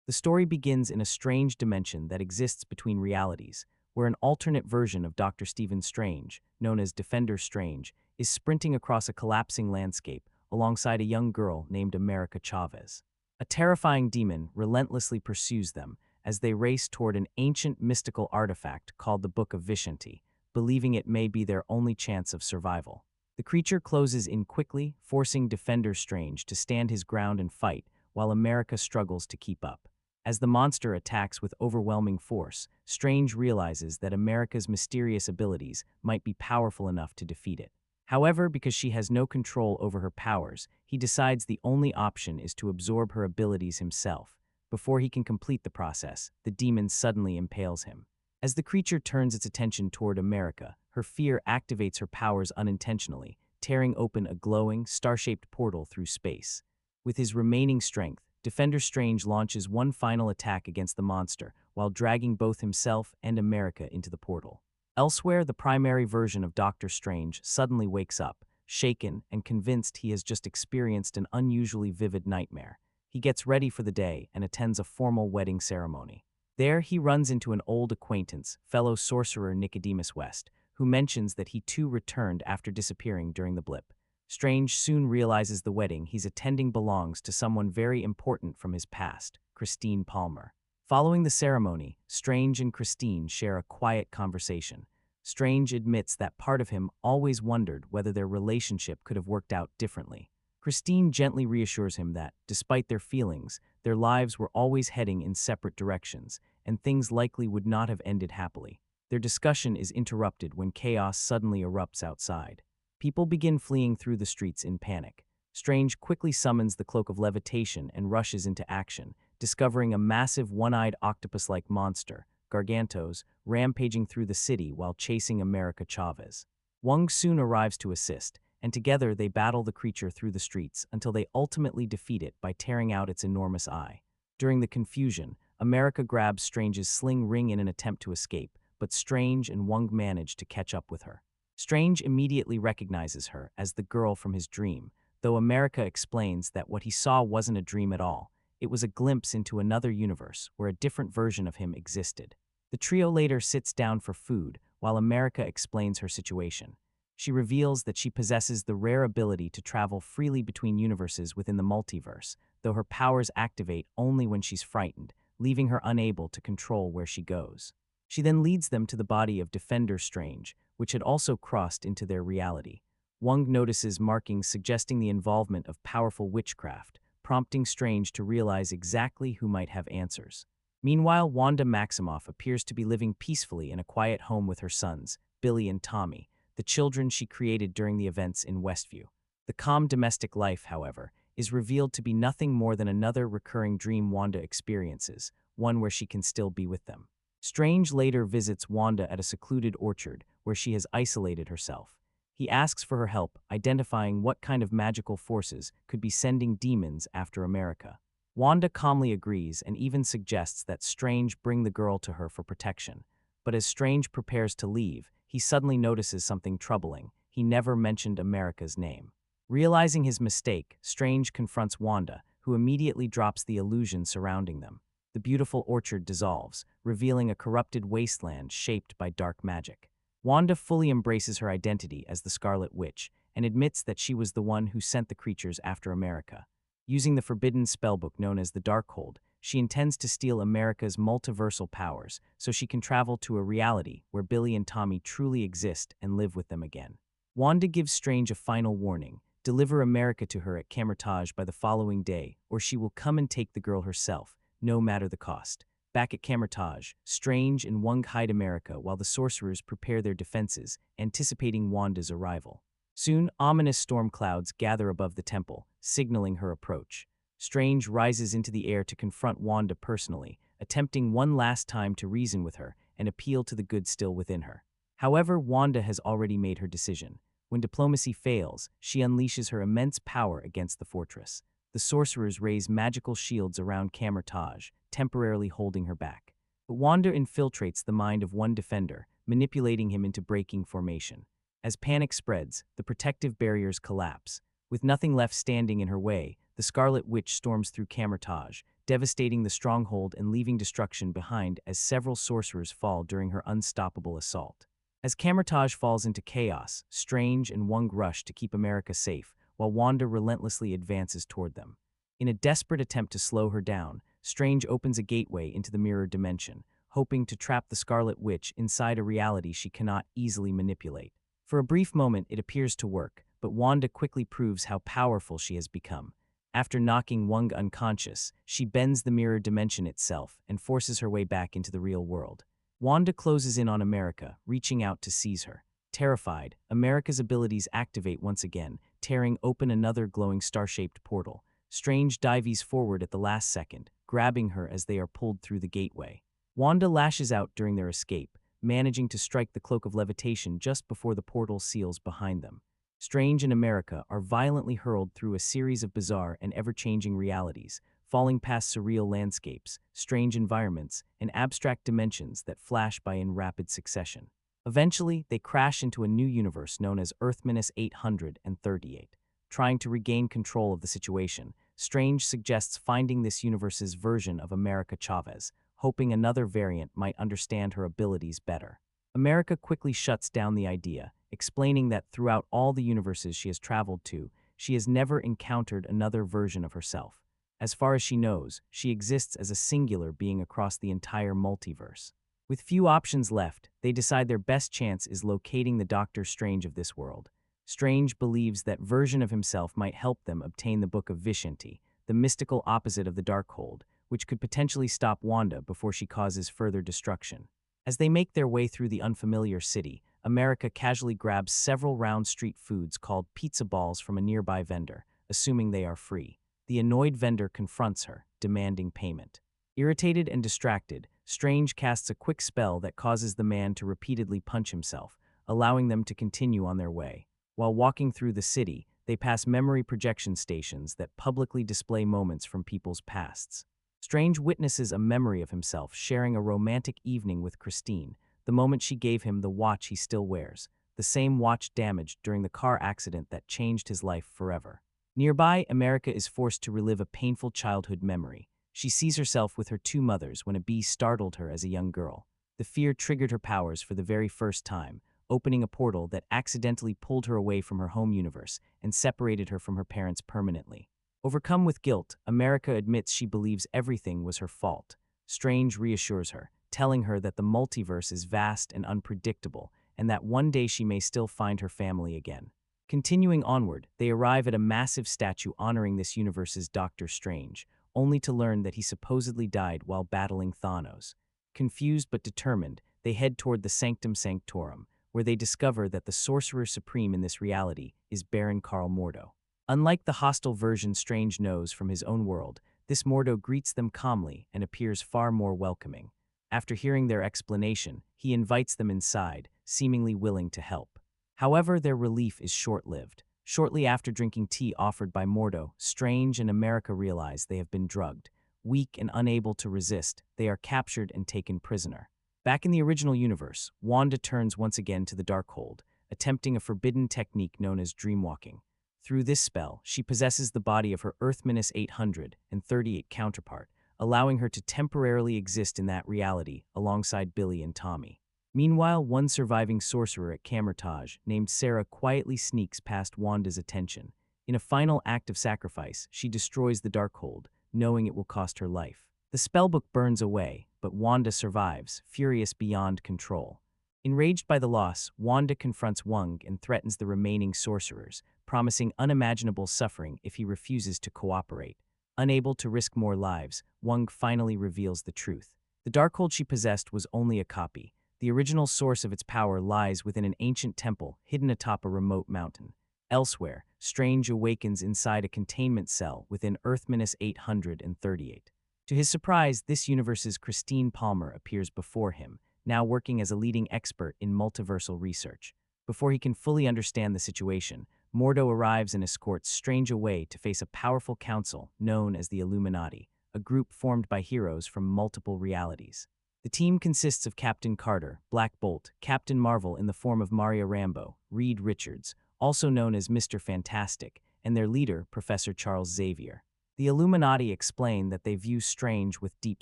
The story begins in a strange dimension that exists between realities, where an alternate version of Dr. Stephen Strange, known as Defender Strange, is sprinting across a collapsing landscape alongside a young girl named America Chavez. A terrifying demon relentlessly pursues them as they race toward an ancient mystical artifact called the Book of Vishanti, believing it may be their only chance of survival. The creature closes in quickly, forcing Defender Strange to stand his ground and fight, while America struggles to keep up. As the monster attacks with overwhelming force, Strange realizes that America's mysterious abilities might be powerful enough to defeat it. However, because she has no control over her powers, he decides the only option is to absorb her abilities himself. Before he can complete the process, the demon suddenly impales him. As the creature turns its attention toward America, her fear activates her powers unintentionally, tearing open a glowing, star-shaped portal through space. With his remaining strength, Defender Strange launches one final attack against the monster, while dragging both himself and America into the portal. Elsewhere, the primary version of Doctor Strange suddenly wakes up, shaken and convinced he has just experienced an unusually vivid nightmare. He gets ready for the day and attends a formal wedding ceremony. There, he runs into an old acquaintance, fellow sorcerer Nicodemus West, who mentions that he too returned after disappearing during the blip. Strange soon realizes the wedding he's attending belongs to someone very important from his past, Christine Palmer. Following the ceremony, Strange and Christine share a quiet conversation. Strange admits that part of him always wondered whether their relationship could have worked out differently. Christine gently reassures him that, despite their feelings, their lives were always heading in separate directions, and things likely would not have ended happily. Their discussion is interrupted when chaos suddenly erupts outside. People begin fleeing through the streets in panic. Strange quickly summons the Cloak of Levitation and rushes into action, discovering a massive one-eyed octopus-like monster, Gargantos, rampaging through the city while chasing America Chavez. Wong soon arrives to assist, and together they battle the creature through the streets until they ultimately defeat it by tearing out its enormous eye. During the confusion, America grabs Strange's sling ring in an attempt to escape, but Strange and Wong manage to catch up with her. Strange immediately recognizes her as the girl from his dream, though America explains that what he saw wasn't a dream at all. It was a glimpse into another universe where a different version of him existed. The trio later sits down for food while America explains her situation. She reveals that she possesses the rare ability to travel freely between universes within the multiverse, though her powers activate only when she's frightened, leaving her unable to control where she goes. She then leads them to the body of Defender Strange, which had also crossed into their reality. Wong notices markings suggesting the involvement of powerful witchcraft, prompting Strange to realize exactly who might have answers. Meanwhile, Wanda Maximoff appears to be living peacefully in a quiet home with her sons, Billy and Tommy, the children she created during the events in Westview. The calm domestic life, however, is revealed to be nothing more than another recurring dream Wanda experiences, one where she can still be with them. Strange later visits Wanda at a secluded orchard where she has isolated herself. He asks for her help, identifying what kind of magical forces could be sending demons after America. Wanda calmly agrees and even suggests that Strange bring the girl to her for protection. But as Strange prepares to leave, he suddenly notices something troubling. He never mentioned America's name. Realizing his mistake, Strange confronts Wanda, who immediately drops the illusion surrounding them. The beautiful orchard dissolves, revealing a corrupted wasteland shaped by dark magic. Wanda fully embraces her identity as the Scarlet Witch and admits that she was the one who sent the creatures after America. Using the forbidden spellbook known as the Darkhold, she intends to steal America's multiversal powers so she can travel to a reality where Billy and Tommy truly exist and live with them again. Wanda gives Strange a final warning: deliver America to her at Kamar-Taj by the following day, or she will come and take the girl herself, no matter the cost. Back at Kamar-Taj, Strange and Wong hide America while the sorcerers prepare their defenses, anticipating Wanda's arrival. Soon, ominous storm clouds gather above the temple, signaling her approach. Strange rises into the air to confront Wanda personally, attempting one last time to reason with her and appeal to the good still within her. However, Wanda has already made her decision. When diplomacy fails, she unleashes her immense power against the fortress. The sorcerers raise magical shields around Kamar-Taj, temporarily holding her back. But Wanda infiltrates the mind of one defender, manipulating him into breaking formation. As panic spreads, the protective barriers collapse. With nothing left standing in her way, the Scarlet Witch storms through Kamar-Taj, devastating the stronghold and leaving destruction behind as several sorcerers fall during her unstoppable assault. As Kamar-Taj falls into chaos, Strange and Wong rush to keep America safe, while Wanda relentlessly advances toward them. In a desperate attempt to slow her down, Strange opens a gateway into the mirror dimension, hoping to trap the Scarlet Witch inside a reality she cannot easily manipulate. For a brief moment, it appears to work, but Wanda quickly proves how powerful she has become. After knocking Wong unconscious, she bends the mirror dimension itself and forces her way back into the real world. Wanda closes in on America, reaching out to seize her. Terrified, America's abilities activate once again, tearing open another glowing star-shaped portal. Strange dives forward at the last second, grabbing her as they are pulled through the gateway. Wanda lashes out during their escape, managing to strike the cloak of levitation just before the portal seals behind them. Strange and America are violently hurled through a series of bizarre and ever-changing realities, falling past surreal landscapes, strange environments, and abstract dimensions that flash by in rapid succession. Eventually, they crash into a new universe known as Earth-838. Trying to regain control of the situation, Strange suggests finding this universe's version of America Chavez, hoping another variant might understand her abilities better. America quickly shuts down the idea, explaining that throughout all the universes she has traveled to, she has never encountered another version of herself. As far as she knows, she exists as a singular being across the entire multiverse. With few options left, they decide their best chance is locating the Doctor Strange of this world. Strange believes that version of himself might help them obtain the Book of Vishanti, the mystical opposite of the Darkhold, which could potentially stop Wanda before she causes further destruction. As they make their way through the unfamiliar city, America casually grabs several round street foods called pizza balls from a nearby vendor, assuming they are free. The annoyed vendor confronts her, demanding payment. Irritated and distracted, Strange casts a quick spell that causes the man to repeatedly punch himself, allowing them to continue on their way. While walking through the city, they pass memory projection stations that publicly display moments from people's pasts. Strange witnesses a memory of himself sharing a romantic evening with Christine, the moment she gave him the watch he still wears, the same watch damaged during the car accident that changed his life forever. Nearby, America is forced to relive a painful childhood memory. She sees herself with her two mothers when a bee startled her as a young girl. The fear triggered her powers for the very first time, opening a portal that accidentally pulled her away from her home universe and separated her from her parents permanently. Overcome with guilt, America admits she believes everything was her fault. Strange reassures her, telling her that the multiverse is vast and unpredictable, and that one day she may still find her family again. Continuing onward, they arrive at a massive statue honoring this universe's Doctor Strange, only to learn that he supposedly died while battling Thanos. Confused but determined, they head toward the Sanctum Sanctorum, where they discover that the Sorcerer Supreme in this reality is Baron Karl Mordo. Unlike the hostile version Strange knows from his own world, this Mordo greets them calmly and appears far more welcoming. After hearing their explanation, he invites them inside, seemingly willing to help. However, their relief is short-lived. Shortly after drinking tea offered by Mordo, Strange and America realize they have been drugged. Weak and unable to resist, they are captured and taken prisoner. Back in the original universe, Wanda turns once again to the Darkhold, attempting a forbidden technique known as dreamwalking. Through this spell, she possesses the body of her Earth-838 counterpart, allowing her to temporarily exist in that reality alongside Billy and Tommy. Meanwhile, one surviving sorcerer at Kamar-Taj, named Sarah, quietly sneaks past Wanda's attention. In a final act of sacrifice, she destroys the Darkhold, knowing it will cost her life. The spellbook burns away, but Wanda survives, furious beyond control. Enraged by the loss, Wanda confronts Wong and threatens the remaining sorcerers, promising unimaginable suffering if he refuses to cooperate. Unable to risk more lives, Wong finally reveals the truth. The Darkhold she possessed was only a copy. The original source of its power lies within an ancient temple hidden atop a remote mountain. Elsewhere, Strange awakens inside a containment cell within Earth-838. To his surprise, this universe's Christine Palmer appears before him, now working as a leading expert in multiversal research. Before he can fully understand the situation, Mordo arrives and escorts Strange away to face a powerful council known as the Illuminati, a group formed by heroes from multiple realities. The team consists of Captain Carter, Black Bolt, Captain Marvel in the form of Maria Rambeau, Reed Richards, also known as Mr. Fantastic, and their leader, Professor Charles Xavier. The Illuminati explain that they view Strange with deep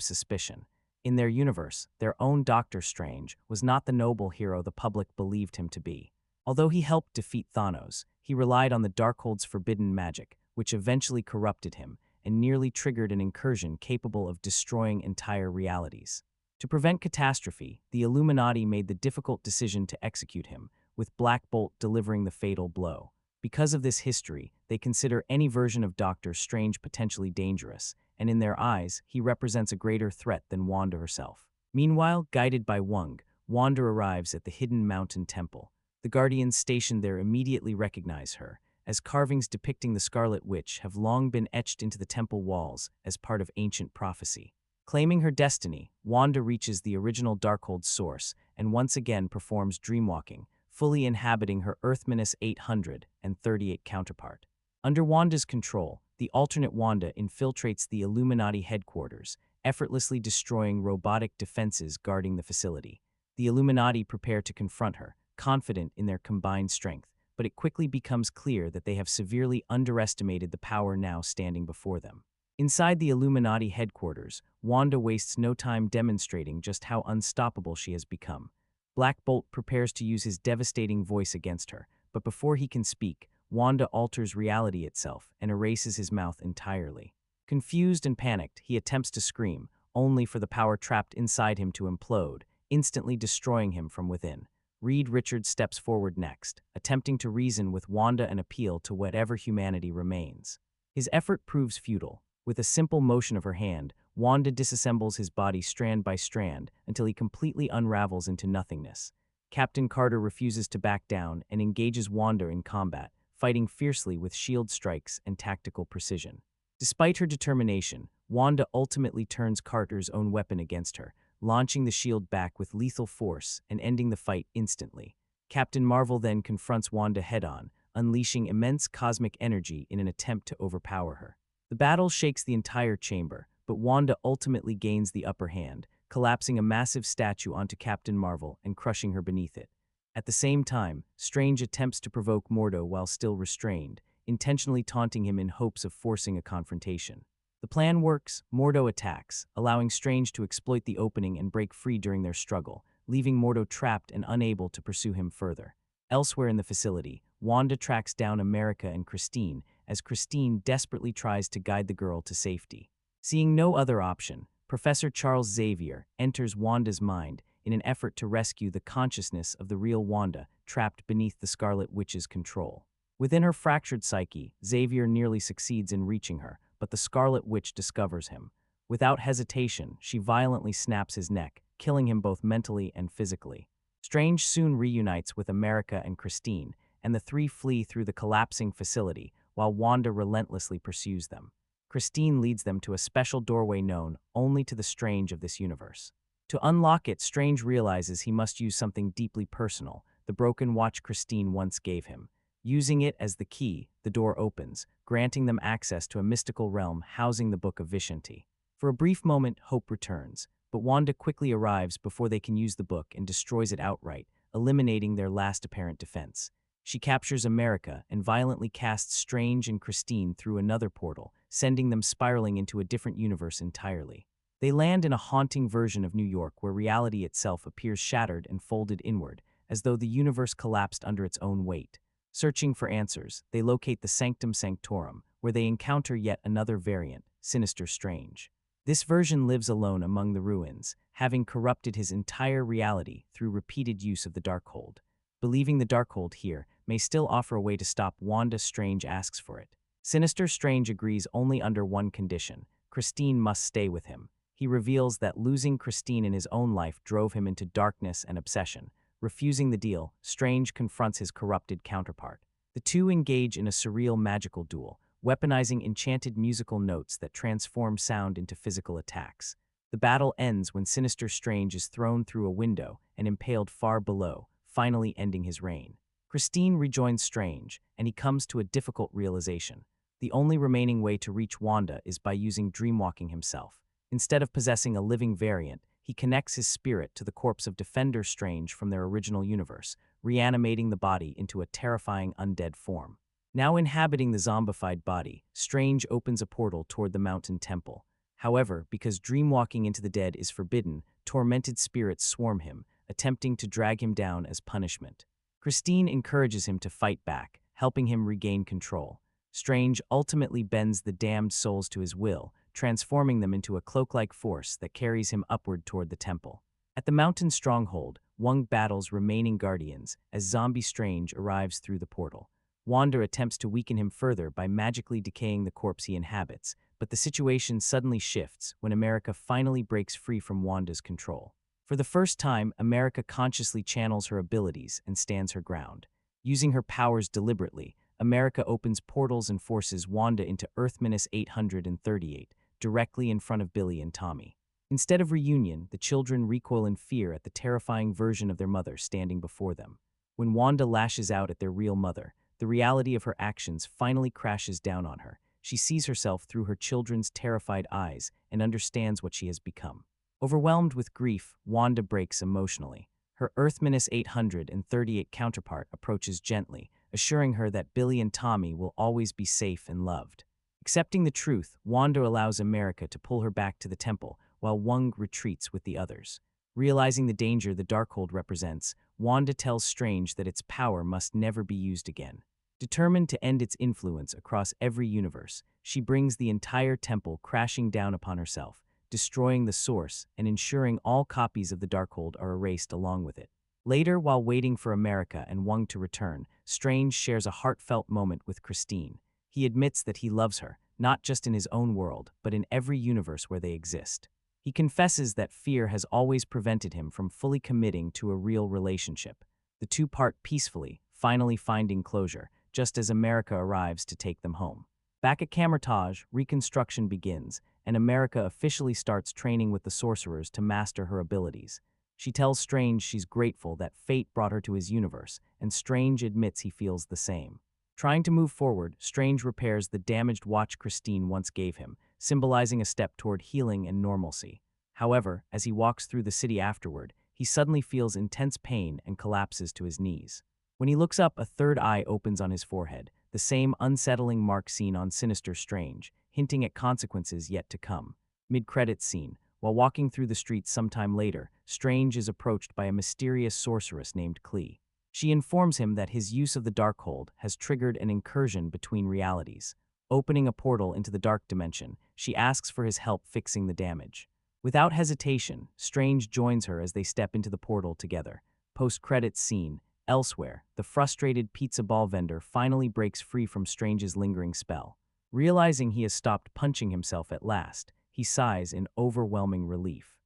suspicion. In their universe, their own Doctor Strange was not the noble hero the public believed him to be. Although he helped defeat Thanos, he relied on the Darkhold's forbidden magic, which eventually corrupted him and nearly triggered an incursion capable of destroying entire realities. To prevent catastrophe, the Illuminati made the difficult decision to execute him, with Black Bolt delivering the fatal blow. Because of this history, they consider any version of Doctor Strange potentially dangerous, and in their eyes, he represents a greater threat than Wanda herself. Meanwhile, guided by Wong, Wanda arrives at the hidden mountain temple. The Guardians stationed there immediately recognize her, as carvings depicting the Scarlet Witch have long been etched into the temple walls as part of ancient prophecy. Claiming her destiny, Wanda reaches the original Darkhold's source and once again performs dreamwalking, fully inhabiting her Earth-838 counterpart. Under Wanda's control, the alternate Wanda infiltrates the Illuminati headquarters, effortlessly destroying robotic defenses guarding the facility. The Illuminati prepare to confront her, confident in their combined strength, but it quickly becomes clear that they have severely underestimated the power now standing before them. Inside the Illuminati headquarters, Wanda wastes no time demonstrating just how unstoppable she has become. Black Bolt prepares to use his devastating voice against her, but before he can speak, Wanda alters reality itself and erases his mouth entirely. Confused and panicked, he attempts to scream, only for the power trapped inside him to implode, instantly destroying him from within. Reed Richards steps forward next, attempting to reason with Wanda and appeal to whatever humanity remains. His effort proves futile. With a simple motion of her hand, Wanda disassembles his body strand by strand until he completely unravels into nothingness. Captain Carter refuses to back down and engages Wanda in combat, fighting fiercely with shield strikes and tactical precision. Despite her determination, Wanda ultimately turns Carter's own weapon against her, launching the shield back with lethal force and ending the fight instantly. Captain Marvel then confronts Wanda head-on, unleashing immense cosmic energy in an attempt to overpower her. The battle shakes the entire chamber, but Wanda ultimately gains the upper hand, collapsing a massive statue onto Captain Marvel and crushing her beneath it. At the same time, Strange attempts to provoke Mordo while still restrained, intentionally taunting him in hopes of forcing a confrontation. The plan works. Mordo attacks, allowing Strange to exploit the opening and break free during their struggle, leaving Mordo trapped and unable to pursue him further. Elsewhere in the facility, Wanda tracks down America and Christine, as Christine desperately tries to guide the girl to safety. Seeing no other option, Professor Charles Xavier enters Wanda's mind in an effort to rescue the consciousness of the real Wanda trapped beneath the Scarlet Witch's control. Within her fractured psyche, Xavier nearly succeeds in reaching her, but the Scarlet Witch discovers him. Without hesitation, she violently snaps his neck, killing him both mentally and physically. Strange soon reunites with America and Christine, and the three flee through the collapsing facility, while Wanda relentlessly pursues them. Christine leads them to a special doorway known only to the Strange of this universe. To unlock it, Strange realizes he must use something deeply personal, the broken watch Christine once gave him. Using it as the key, the door opens, granting them access to a mystical realm housing the Book of Vishanti. For a brief moment, hope returns, but Wanda quickly arrives before they can use the book and destroys it outright, eliminating their last apparent defense. She captures America and violently casts Strange and Christine through another portal, sending them spiraling into a different universe entirely. They land in a haunting version of New York where reality itself appears shattered and folded inward, as though the universe collapsed under its own weight. Searching for answers, they locate the Sanctum Sanctorum, where they encounter yet another variant, Sinister Strange. This version lives alone among the ruins, having corrupted his entire reality through repeated use of the Darkhold. Believing the Darkhold here may still offer a way to stop Wanda, Strange asks for it. Sinister Strange agrees only under one condition: Christine must stay with him. He reveals that losing Christine in his own life drove him into darkness and obsession. Refusing the deal, Strange confronts his corrupted counterpart. The two engage in a surreal magical duel, weaponizing enchanted musical notes that transform sound into physical attacks. The battle ends when Sinister Strange is thrown through a window and impaled far below, finally ending his reign. Christine rejoins Strange, and he comes to a difficult realization. The only remaining way to reach Wanda is by using dreamwalking himself. Instead of possessing a living variant, he connects his spirit to the corpse of Defender Strange from their original universe, reanimating the body into a terrifying undead form. Now inhabiting the zombified body, Strange opens a portal toward the mountain temple. However, because dreamwalking into the dead is forbidden, tormented spirits swarm him, attempting to drag him down as punishment. Christine encourages him to fight back, helping him regain control. Strange ultimately bends the damned souls to his will, transforming them into a cloak-like force that carries him upward toward the temple. At the mountain stronghold, Wong battles remaining guardians as Zombie Strange arrives through the portal. Wanda attempts to weaken him further by magically decaying the corpse he inhabits, but the situation suddenly shifts when America finally breaks free from Wanda's control. For the first time, America consciously channels her abilities and stands her ground. Using her powers deliberately, America opens portals and forces Wanda into Earth-838, directly in front of Billy and Tommy. Instead of reunion, the children recoil in fear at the terrifying version of their mother standing before them. When Wanda lashes out at their real mother, the reality of her actions finally crashes down on her. She sees herself through her children's terrified eyes and understands what she has become. Overwhelmed with grief, Wanda breaks emotionally. Her Earth-838 counterpart approaches gently, assuring her that Billy and Tommy will always be safe and loved. Accepting the truth, Wanda allows America to pull her back to the temple, while Wong retreats with the others. Realizing the danger the Darkhold represents, Wanda tells Strange that its power must never be used again. Determined to end its influence across every universe, she brings the entire temple crashing down upon herself, destroying the source and ensuring all copies of the Darkhold are erased along with it. Later, while waiting for America and Wong to return, Strange shares a heartfelt moment with Christine. He admits that he loves her, not just in his own world, but in every universe where they exist. He confesses that fear has always prevented him from fully committing to a real relationship. The two part peacefully, finally finding closure, just as America arrives to take them home. Back at Kamar-Taj, reconstruction begins, and America officially starts training with the sorcerers to master her abilities. She tells Strange she's grateful that fate brought her to his universe, and Strange admits he feels the same. Trying to move forward, Strange repairs the damaged watch Christine once gave him, symbolizing a step toward healing and normalcy. However, as he walks through the city afterward, he suddenly feels intense pain and collapses to his knees. When he looks up, a third eye opens on his forehead, the same unsettling mark seen on Sinister Strange, hinting at consequences yet to come. Mid-credits scene. While walking through the streets sometime later, Strange is approached by a mysterious sorceress named Klee. She informs him that his use of the Darkhold has triggered an incursion between realities. Opening a portal into the dark dimension, she asks for his help fixing the damage. Without hesitation, Strange joins her as they step into the portal together. Post-credits scene. Elsewhere, the frustrated pizza ball vendor finally breaks free from Strange's lingering spell. Realizing he has stopped punching himself at last, he sighs in overwhelming relief.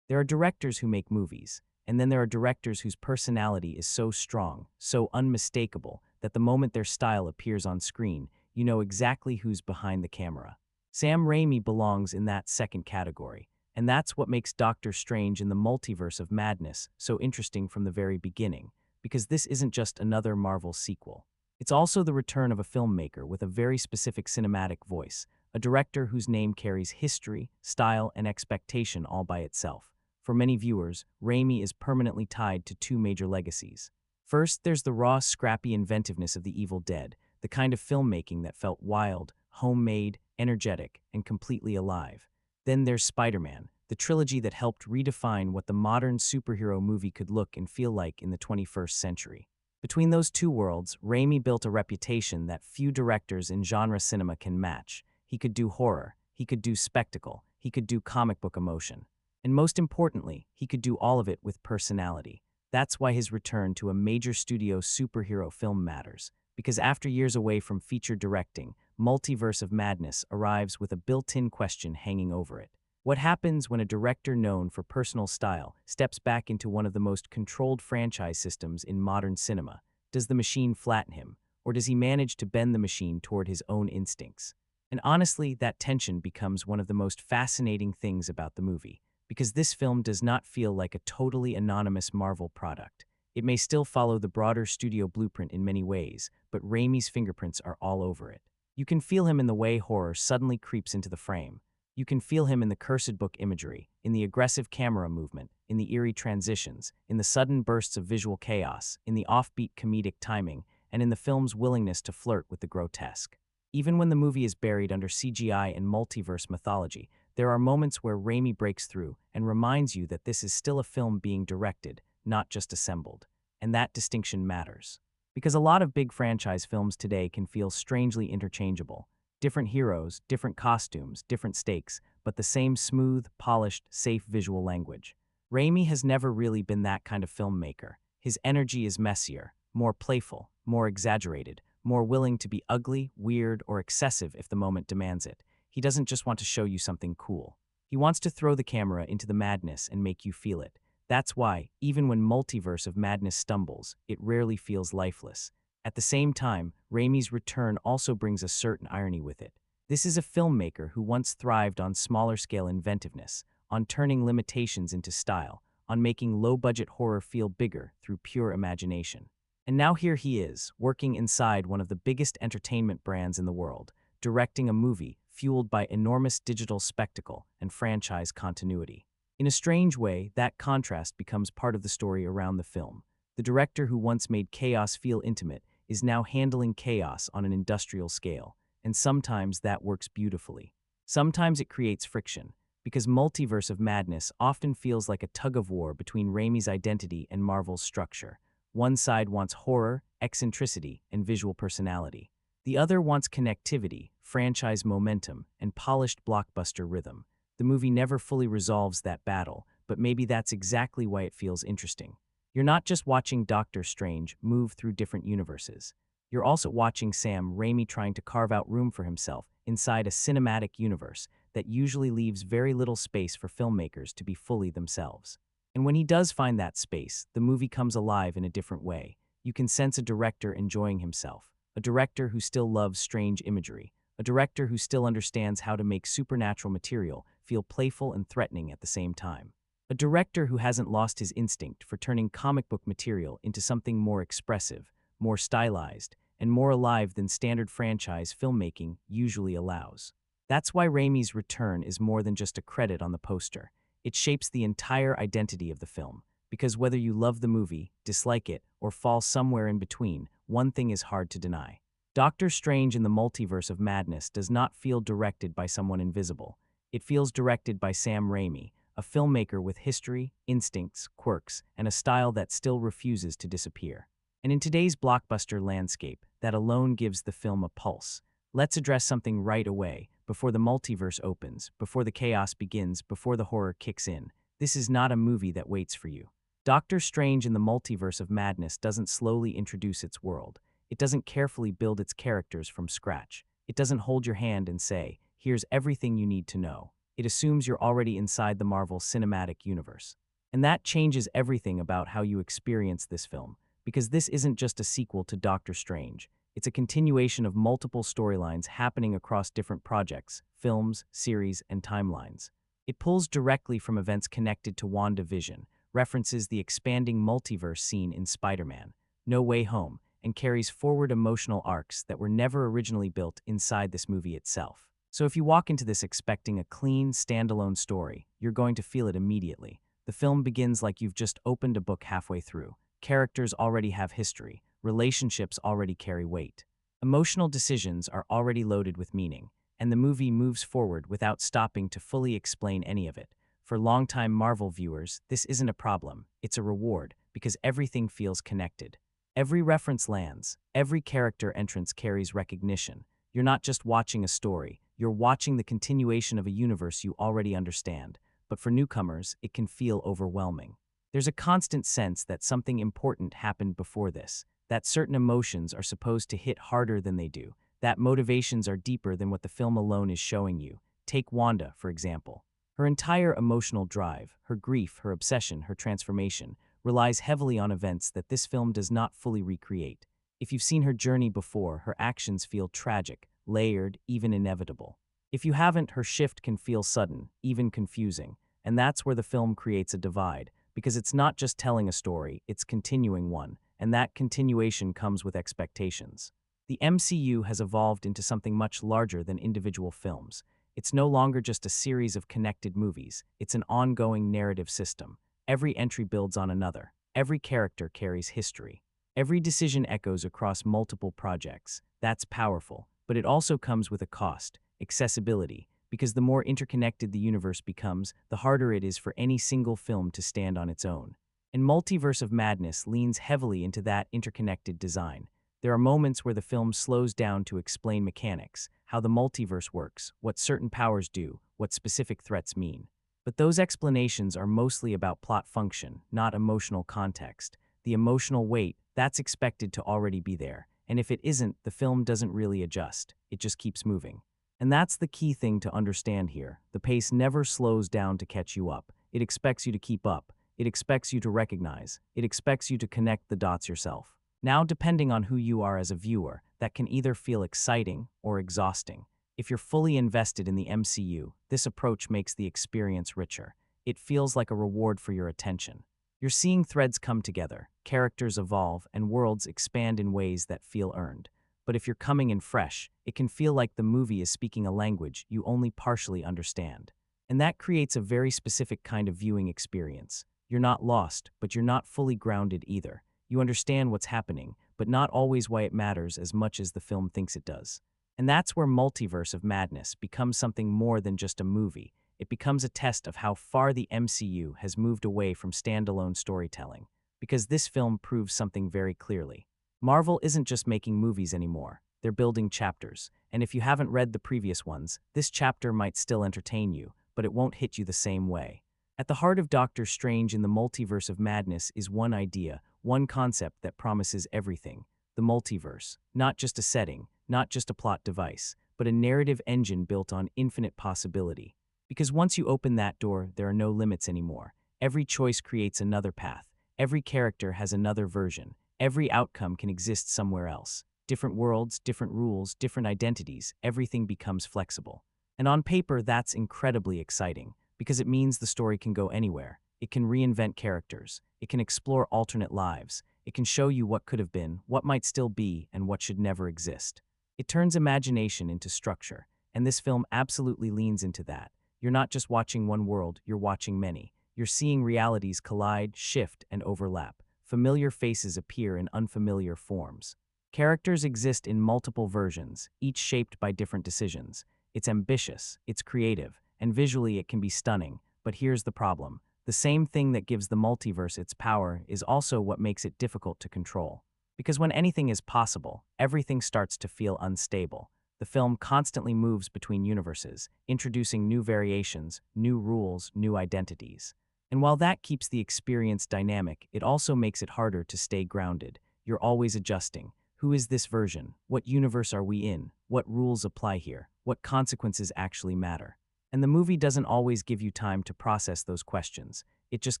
There are directors who make movies, and then there are directors whose personality is so strong, so unmistakable, that the moment their style appears on screen, you know exactly who's behind the camera. Sam Raimi belongs in that second category, and that's what makes Doctor Strange in the Multiverse of Madness so interesting from the very beginning, because this isn't just another Marvel sequel. It's also the return of a filmmaker with a very specific cinematic voice, a director whose name carries history, style, and expectation all by itself. For many viewers, Raimi is permanently tied to two major legacies. First, there's the raw, scrappy inventiveness of The Evil Dead, the kind of filmmaking that felt wild, homemade, energetic, and completely alive. Then there's Spider-Man, the trilogy that helped redefine what the modern superhero movie could look and feel like in the 21st century. Between those two worlds, Raimi built a reputation that few directors in genre cinema can match. He could do horror, he could do spectacle, he could do comic book emotion. And most importantly, he could do all of it with personality. That's why his return to a major studio superhero film matters, because after years away from feature directing, Multiverse of Madness arrives with a built-in question hanging over it. What happens when a director known for personal style steps back into one of the most controlled franchise systems in modern cinema? Does the machine flatten him, or does he manage to bend the machine toward his own instincts? And honestly, that tension becomes one of the most fascinating things about the movie, because this film does not feel like a totally anonymous Marvel product. It may still follow the broader studio blueprint in many ways, but Raimi's fingerprints are all over it. You can feel him in the way horror suddenly creeps into the frame. You can feel him in the cursed book imagery, in the aggressive camera movement, in the eerie transitions, in the sudden bursts of visual chaos, in the offbeat comedic timing, and in the film's willingness to flirt with the grotesque. Even when the movie is buried under CGI and multiverse mythology, there are moments where Raimi breaks through and reminds you that this is still a film being directed, not just assembled. And that distinction matters. Because a lot of big franchise films today can feel strangely interchangeable. Different heroes, different costumes, different stakes, but the same smooth, polished, safe visual language. Raimi has never really been that kind of filmmaker. His energy is messier, more playful, more exaggerated, more willing to be ugly, weird, or excessive if the moment demands it. He doesn't just want to show you something cool. He wants to throw the camera into the madness and make you feel it. That's why, even when Multiverse of Madness stumbles, it rarely feels lifeless. At the same time, Raimi's return also brings a certain irony with it. This is a filmmaker who once thrived on smaller-scale inventiveness, on turning limitations into style, on making low-budget horror feel bigger through pure imagination. And now here he is, working inside one of the biggest entertainment brands in the world, directing a movie fueled by enormous digital spectacle and franchise continuity. In a strange way, that contrast becomes part of the story around the film. The director who once made chaos feel intimate is now handling chaos on an industrial scale, and sometimes that works beautifully. Sometimes it creates friction, because Multiverse of Madness often feels like a tug-of-war between Raimi's identity and Marvel's structure. One side wants horror, eccentricity, and visual personality. The other wants connectivity, franchise momentum, and polished blockbuster rhythm. The movie never fully resolves that battle, but maybe that's exactly why it feels interesting. You're not just watching Doctor Strange move through different universes. You're also watching Sam Raimi trying to carve out room for himself inside a cinematic universe that usually leaves very little space for filmmakers to be fully themselves. And when he does find that space, the movie comes alive in a different way. You can sense a director enjoying himself, a director who still loves strange imagery, a director who still understands how to make supernatural material feel playful and threatening at the same time. A director who hasn't lost his instinct for turning comic book material into something more expressive, more stylized, and more alive than standard franchise filmmaking usually allows. That's why Raimi's return is more than just a credit on the poster. It shapes the entire identity of the film, because whether you love the movie, dislike it, or fall somewhere in between, one thing is hard to deny. Doctor Strange in the Multiverse of Madness does not feel directed by someone invisible. It feels directed by Sam Raimi, a filmmaker with history, instincts, quirks, and a style that still refuses to disappear. And in today's blockbuster landscape, that alone gives the film a pulse. Let's address something right away, before the multiverse opens, before the chaos begins, before the horror kicks in. This is not a movie that waits for you. Doctor Strange in the Multiverse of Madness doesn't slowly introduce its world. It doesn't carefully build its characters from scratch. It doesn't hold your hand and say, here's everything you need to know. It assumes you're already inside the Marvel Cinematic Universe. And that changes everything about how you experience this film, because this isn't just a sequel to Doctor Strange. It's a continuation of multiple storylines happening across different projects, films, series, and timelines. It pulls directly from events connected to WandaVision, references the expanding multiverse scene in Spider-Man, No Way Home, and carries forward emotional arcs that were never originally built inside this movie itself. So if you walk into this expecting a clean, standalone story, you're going to feel it immediately. The film begins like you've just opened a book halfway through. Characters already have history. Relationships already carry weight. Emotional decisions are already loaded with meaning, and the movie moves forward without stopping to fully explain any of it. For longtime Marvel viewers, this isn't a problem, it's a reward, because everything feels connected. Every reference lands, every character entrance carries recognition. You're not just watching a story, you're watching the continuation of a universe you already understand. But for newcomers, it can feel overwhelming. There's a constant sense that something important happened before this, that certain emotions are supposed to hit harder than they do, that motivations are deeper than what the film alone is showing you. Take Wanda, for example. Her entire emotional drive, her grief, her obsession, her transformation, relies heavily on events that this film does not fully recreate. If you've seen her journey before, her actions feel tragic, layered, even inevitable. If you haven't, her shift can feel sudden, even confusing, and that's where the film creates a divide, because it's not just telling a story, it's continuing one, and that continuation comes with expectations. The MCU has evolved into something much larger than individual films. It's no longer just a series of connected movies, it's an ongoing narrative system. Every entry builds on another. Every character carries history. Every decision echoes across multiple projects. That's powerful, but it also comes with a cost, accessibility, because the more interconnected the universe becomes, the harder it is for any single film to stand on its own. And Multiverse of Madness leans heavily into that interconnected design. There are moments where the film slows down to explain mechanics, how the multiverse works, what certain powers do, what specific threats mean. But those explanations are mostly about plot function, not emotional context. The emotional weight, that's expected to already be there, and if it isn't, the film doesn't really adjust. It just keeps moving. And that's the key thing to understand here. The pace never slows down to catch you up. It expects you to keep up. It expects you to recognize. It expects you to connect the dots yourself. Now, depending on who you are as a viewer, that can either feel exciting or exhausting. If you're fully invested in the MCU, this approach makes the experience richer. It feels like a reward for your attention. You're seeing threads come together, characters evolve, and worlds expand in ways that feel earned. But if you're coming in fresh, it can feel like the movie is speaking a language you only partially understand. And that creates a very specific kind of viewing experience. You're not lost, but you're not fully grounded either. You understand what's happening, but not always why it matters as much as the film thinks it does. And that's where Multiverse of Madness becomes something more than just a movie. It becomes a test of how far the MCU has moved away from standalone storytelling. Because this film proves something very clearly. Marvel isn't just making movies anymore. They're building chapters. And if you haven't read the previous ones, this chapter might still entertain you, but it won't hit you the same way. At the heart of Doctor Strange in the Multiverse of Madness is one idea, one concept that promises everything. The multiverse. Not just a setting, not just a plot device, but a narrative engine built on infinite possibility. Because once you open that door, there are no limits anymore. Every choice creates another path. Every character has another version. Every outcome can exist somewhere else. Different worlds, different rules, different identities, everything becomes flexible. And on paper, that's incredibly exciting, because it means the story can go anywhere. It can reinvent characters. It can explore alternate lives. It can show you what could have been, what might still be, and what should never exist. It turns imagination into structure, and this film absolutely leans into that. You're not just watching one world, you're watching many. You're seeing realities collide, shift, and overlap. Familiar faces appear in unfamiliar forms. Characters exist in multiple versions, each shaped by different decisions. It's ambitious, it's creative, and visually it can be stunning. But here's the problem. The same thing that gives the multiverse its power is also what makes it difficult to control. Because when anything is possible, everything starts to feel unstable. The film constantly moves between universes, introducing new variations, new rules, new identities. And while that keeps the experience dynamic, it also makes it harder to stay grounded. You're always adjusting. Who is this version? What universe are we in? What rules apply here? What consequences actually matter? And the movie doesn't always give you time to process those questions. It just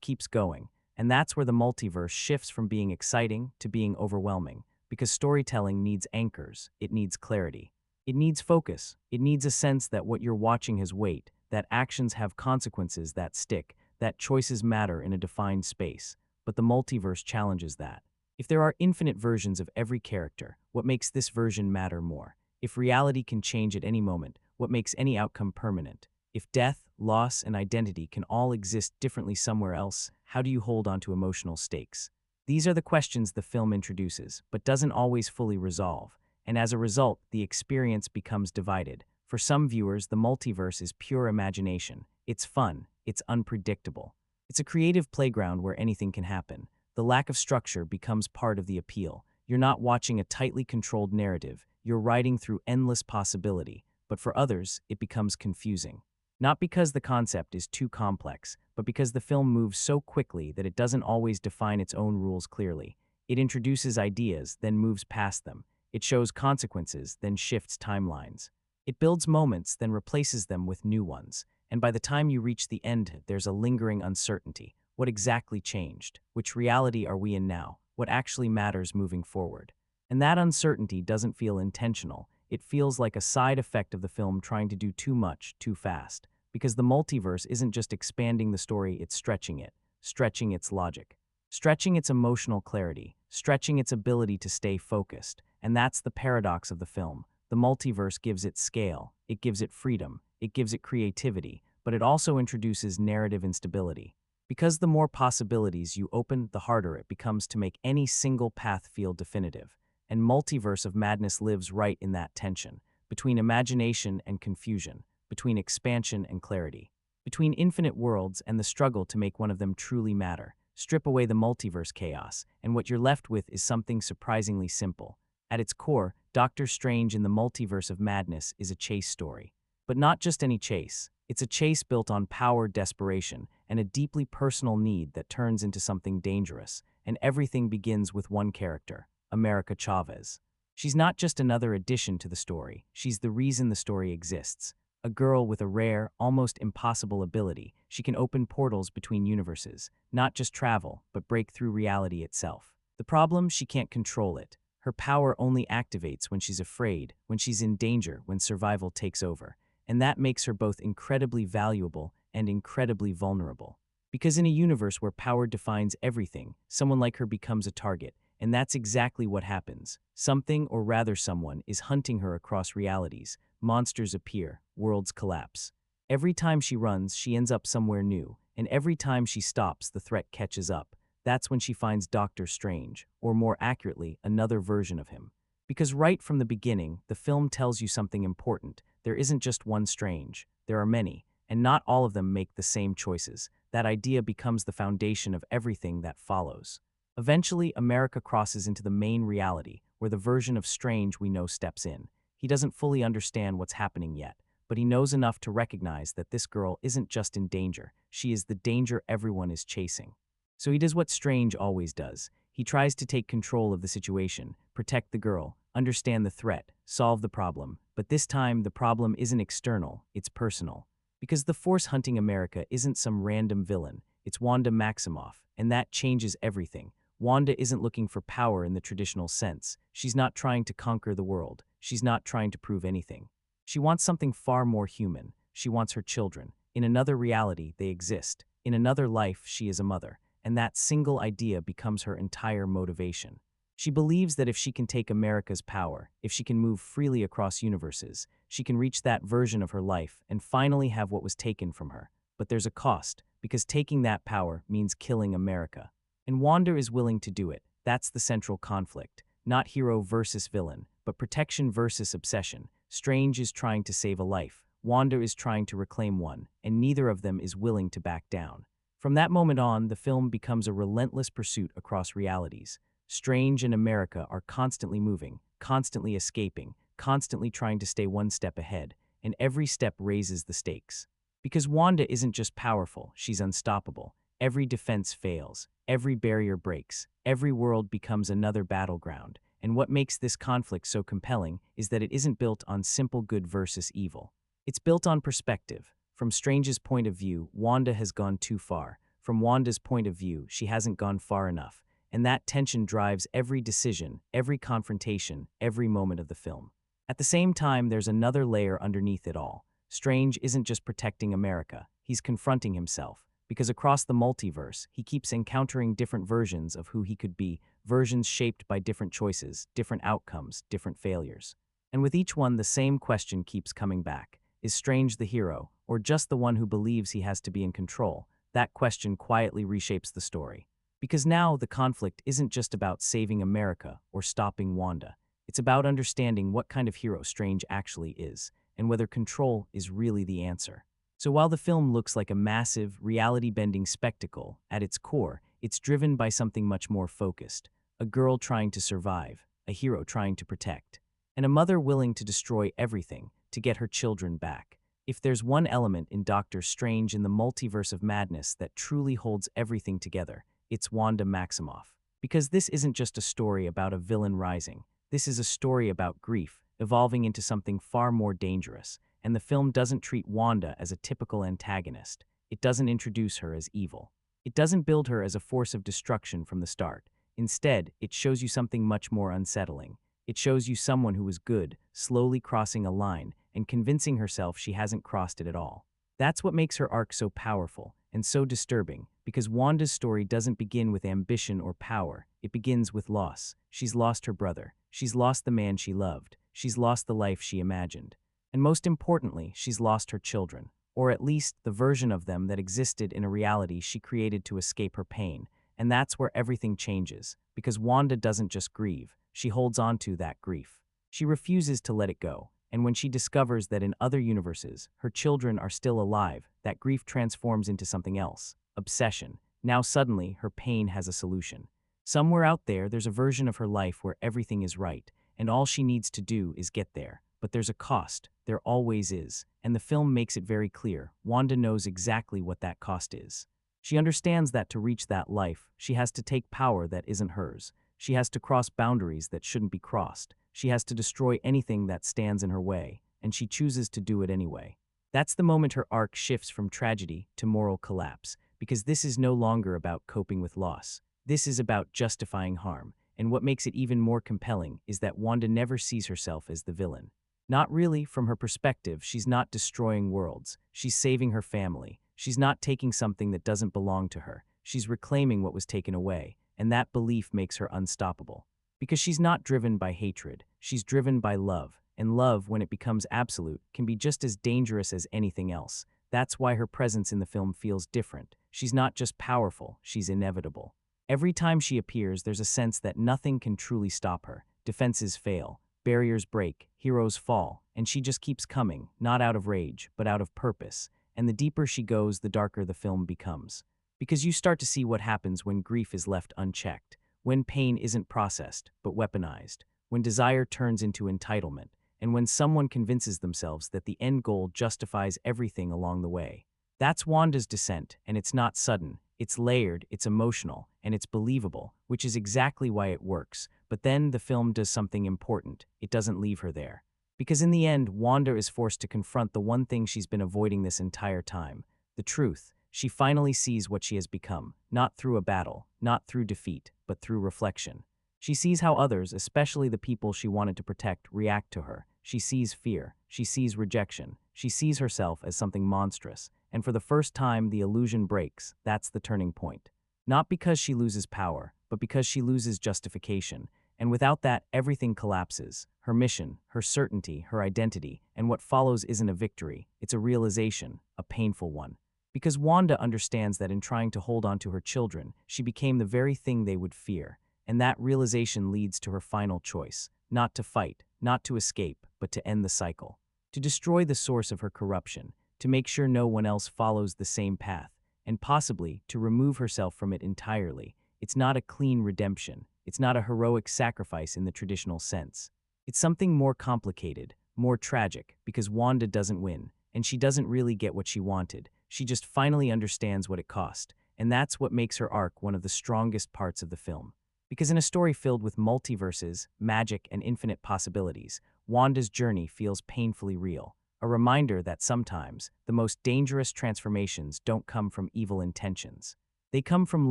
keeps going. And that's where the multiverse shifts from being exciting to being overwhelming. Because storytelling needs anchors. It needs clarity. It needs focus. It needs a sense that what you're watching has weight, that actions have consequences that stick, that choices matter in a defined space. But the multiverse challenges that. If there are infinite versions of every character, what makes this version matter more? If reality can change at any moment, what makes any outcome permanent? If death, loss, and identity can all exist differently somewhere else, how do you hold on to emotional stakes? These are the questions the film introduces, but doesn't always fully resolve. And as a result, the experience becomes divided. For some viewers, the multiverse is pure imagination. It's fun. It's unpredictable. It's a creative playground where anything can happen. The lack of structure becomes part of the appeal. You're not watching a tightly controlled narrative. You're riding through endless possibility. But for others, it becomes confusing. Not because the concept is too complex, but because the film moves so quickly that it doesn't always define its own rules clearly. It introduces ideas, then moves past them. It shows consequences, then shifts timelines. It builds moments, then replaces them with new ones. And by the time you reach the end, there's a lingering uncertainty. What exactly changed? Which reality are we in now? What actually matters moving forward? And that uncertainty doesn't feel intentional. It feels like a side effect of the film trying to do too much, too fast. Because the multiverse isn't just expanding the story, it's stretching it, stretching its logic, stretching its emotional clarity, stretching its ability to stay focused. And that's the paradox of the film. The multiverse gives it scale, it gives it freedom, it gives it creativity, but it also introduces narrative instability. Because the more possibilities you open, the harder it becomes to make any single path feel definitive. And Multiverse of Madness lives right in that tension, between imagination and confusion, between expansion and clarity, between infinite worlds and the struggle to make one of them truly matter. Strip away the multiverse chaos, and what you're left with is something surprisingly simple. At its core, Doctor Strange in the Multiverse of Madness is a chase story. But not just any chase. It's a chase built on power, desperation, and a deeply personal need that turns into something dangerous. And everything begins with one character, America Chavez. She's not just another addition to the story, she's the reason the story exists. A girl with a rare, almost impossible ability, she can open portals between universes, not just travel, but break through reality itself. The problem, she can't control it. Her power only activates when she's afraid, when she's in danger, when survival takes over. And that makes her both incredibly valuable and incredibly vulnerable. Because in a universe where power defines everything, someone like her becomes a target, and that's exactly what happens. Something, or rather someone, is hunting her across realities. Monsters appear, worlds collapse. Every time she runs, she ends up somewhere new, and every time she stops, the threat catches up. That's when she finds Doctor Strange, or more accurately, another version of him. Because right from the beginning, the film tells you something important. There isn't just one Strange, there are many, and not all of them make the same choices. That idea becomes the foundation of everything that follows. Eventually, America crosses into the main reality, where the version of Strange we know steps in. He doesn't fully understand what's happening yet, but he knows enough to recognize that this girl isn't just in danger, she is the danger everyone is chasing. So he does what Strange always does. He tries to take control of the situation, protect the girl, understand the threat, solve the problem. But this time, the problem isn't external, it's personal. Because the force hunting America isn't some random villain, it's Wanda Maximoff, and that changes everything. Wanda isn't looking for power in the traditional sense. She's not trying to conquer the world. She's not trying to prove anything. She wants something far more human. She wants her children. In another reality, they exist. In another life, she is a mother. And that single idea becomes her entire motivation. She believes that if she can take America's power, if she can move freely across universes, she can reach that version of her life and finally have what was taken from her. But there's a cost, because taking that power means killing America. And Wanda is willing to do it. That's the central conflict. Not hero versus villain, but protection versus obsession. Strange is trying to save a life. Wanda is trying to reclaim one, and neither of them is willing to back down. From that moment on, the film becomes a relentless pursuit across realities. Strange and America are constantly moving, constantly escaping, constantly trying to stay one step ahead, and every step raises the stakes. Because Wanda isn't just powerful, she's unstoppable. Every defense fails, every barrier breaks, every world becomes another battleground. And what makes this conflict so compelling is that it isn't built on simple good versus evil. It's built on perspective. From Strange's point of view, Wanda has gone too far. From Wanda's point of view, she hasn't gone far enough. And that tension drives every decision, every confrontation, every moment of the film. At the same time, there's another layer underneath it all. Strange isn't just protecting America, he's confronting himself. Because across the multiverse, he keeps encountering different versions of who he could be, versions shaped by different choices, different outcomes, different failures. And with each one, the same question keeps coming back. Is Strange the hero, or just the one who believes he has to be in control? That question quietly reshapes the story. Because now the conflict isn't just about saving America or stopping Wanda. It's about understanding what kind of hero Strange actually is, and whether control is really the answer. So while the film looks like a massive, reality-bending spectacle, at its core, it's driven by something much more focused. A girl trying to survive, a hero trying to protect, and a mother willing to destroy everything to get her children back. If there's one element in Doctor Strange in the Multiverse of Madness that truly holds everything together, it's Wanda Maximoff. Because this isn't just a story about a villain rising. This is a story about grief, evolving into something far more dangerous. And the film doesn't treat Wanda as a typical antagonist. It doesn't introduce her as evil. It doesn't build her as a force of destruction from the start. Instead, it shows you something much more unsettling. It shows you someone who is good, slowly crossing a line, and convincing herself she hasn't crossed it at all. That's what makes her arc so powerful and so disturbing, because Wanda's story doesn't begin with ambition or power. It begins with loss. She's lost her brother. She's lost the man she loved. She's lost the life she imagined. And most importantly, she's lost her children, or at least the version of them that existed in a reality she created to escape her pain. And that's where everything changes, because Wanda doesn't just grieve, she holds on to that grief. She refuses to let it go, and when she discovers that in other universes, her children are still alive, that grief transforms into something else, obsession. Now suddenly, her pain has a solution. Somewhere out there, there's a version of her life where everything is right, and all she needs to do is get there. But there's a cost, there always is, and the film makes it very clear. Wanda knows exactly what that cost is. She understands that to reach that life, she has to take power that isn't hers. She has to cross boundaries that shouldn't be crossed. She has to destroy anything that stands in her way, and she chooses to do it anyway. That's the moment her arc shifts from tragedy to moral collapse, because this is no longer about coping with loss. This is about justifying harm, and what makes it even more compelling is that Wanda never sees herself as the villain. Not really. From her perspective, she's not destroying worlds. She's saving her family. She's not taking something that doesn't belong to her. She's reclaiming what was taken away, and that belief makes her unstoppable. Because she's not driven by hatred, she's driven by love, and love, when it becomes absolute, can be just as dangerous as anything else. That's why her presence in the film feels different. She's not just powerful, she's inevitable. Every time she appears, there's a sense that nothing can truly stop her. Defenses fail, barriers break, heroes fall, and she just keeps coming, not out of rage, but out of purpose. And the deeper she goes, the darker the film becomes. Because you start to see what happens when grief is left unchecked, when pain isn't processed, but weaponized, when desire turns into entitlement, and when someone convinces themselves that the end goal justifies everything along the way. That's Wanda's descent, and it's not sudden. It's layered, it's emotional, and it's believable, which is exactly why it works. But then the film does something important. It doesn't leave her there. Because in the end, Wanda is forced to confront the one thing she's been avoiding this entire time, the truth. She finally sees what she has become, not through a battle, not through defeat, but through reflection. She sees how others, especially the people she wanted to protect, react to her. She sees fear. She sees rejection. She sees herself as something monstrous. And for the first time, the illusion breaks. That's the turning point. Not because she loses power, but because she loses justification. And without that, everything collapses. Her mission, her certainty, her identity, and what follows isn't a victory. It's a realization, a painful one. Because Wanda understands that in trying to hold on to her children, she became the very thing they would fear. And that realization leads to her final choice, not to fight, not to escape, but to end the cycle. To destroy the source of her corruption, to make sure no one else follows the same path, and possibly to remove herself from it entirely. It's not a clean redemption. It's not a heroic sacrifice in the traditional sense. It's something more complicated, more tragic, because Wanda doesn't win, and she doesn't really get what she wanted. She just finally understands what it cost, and that's what makes her arc one of the strongest parts of the film. Because in a story filled with multiverses, magic, and infinite possibilities, Wanda's journey feels painfully real. A reminder that sometimes, the most dangerous transformations don't come from evil intentions. They come from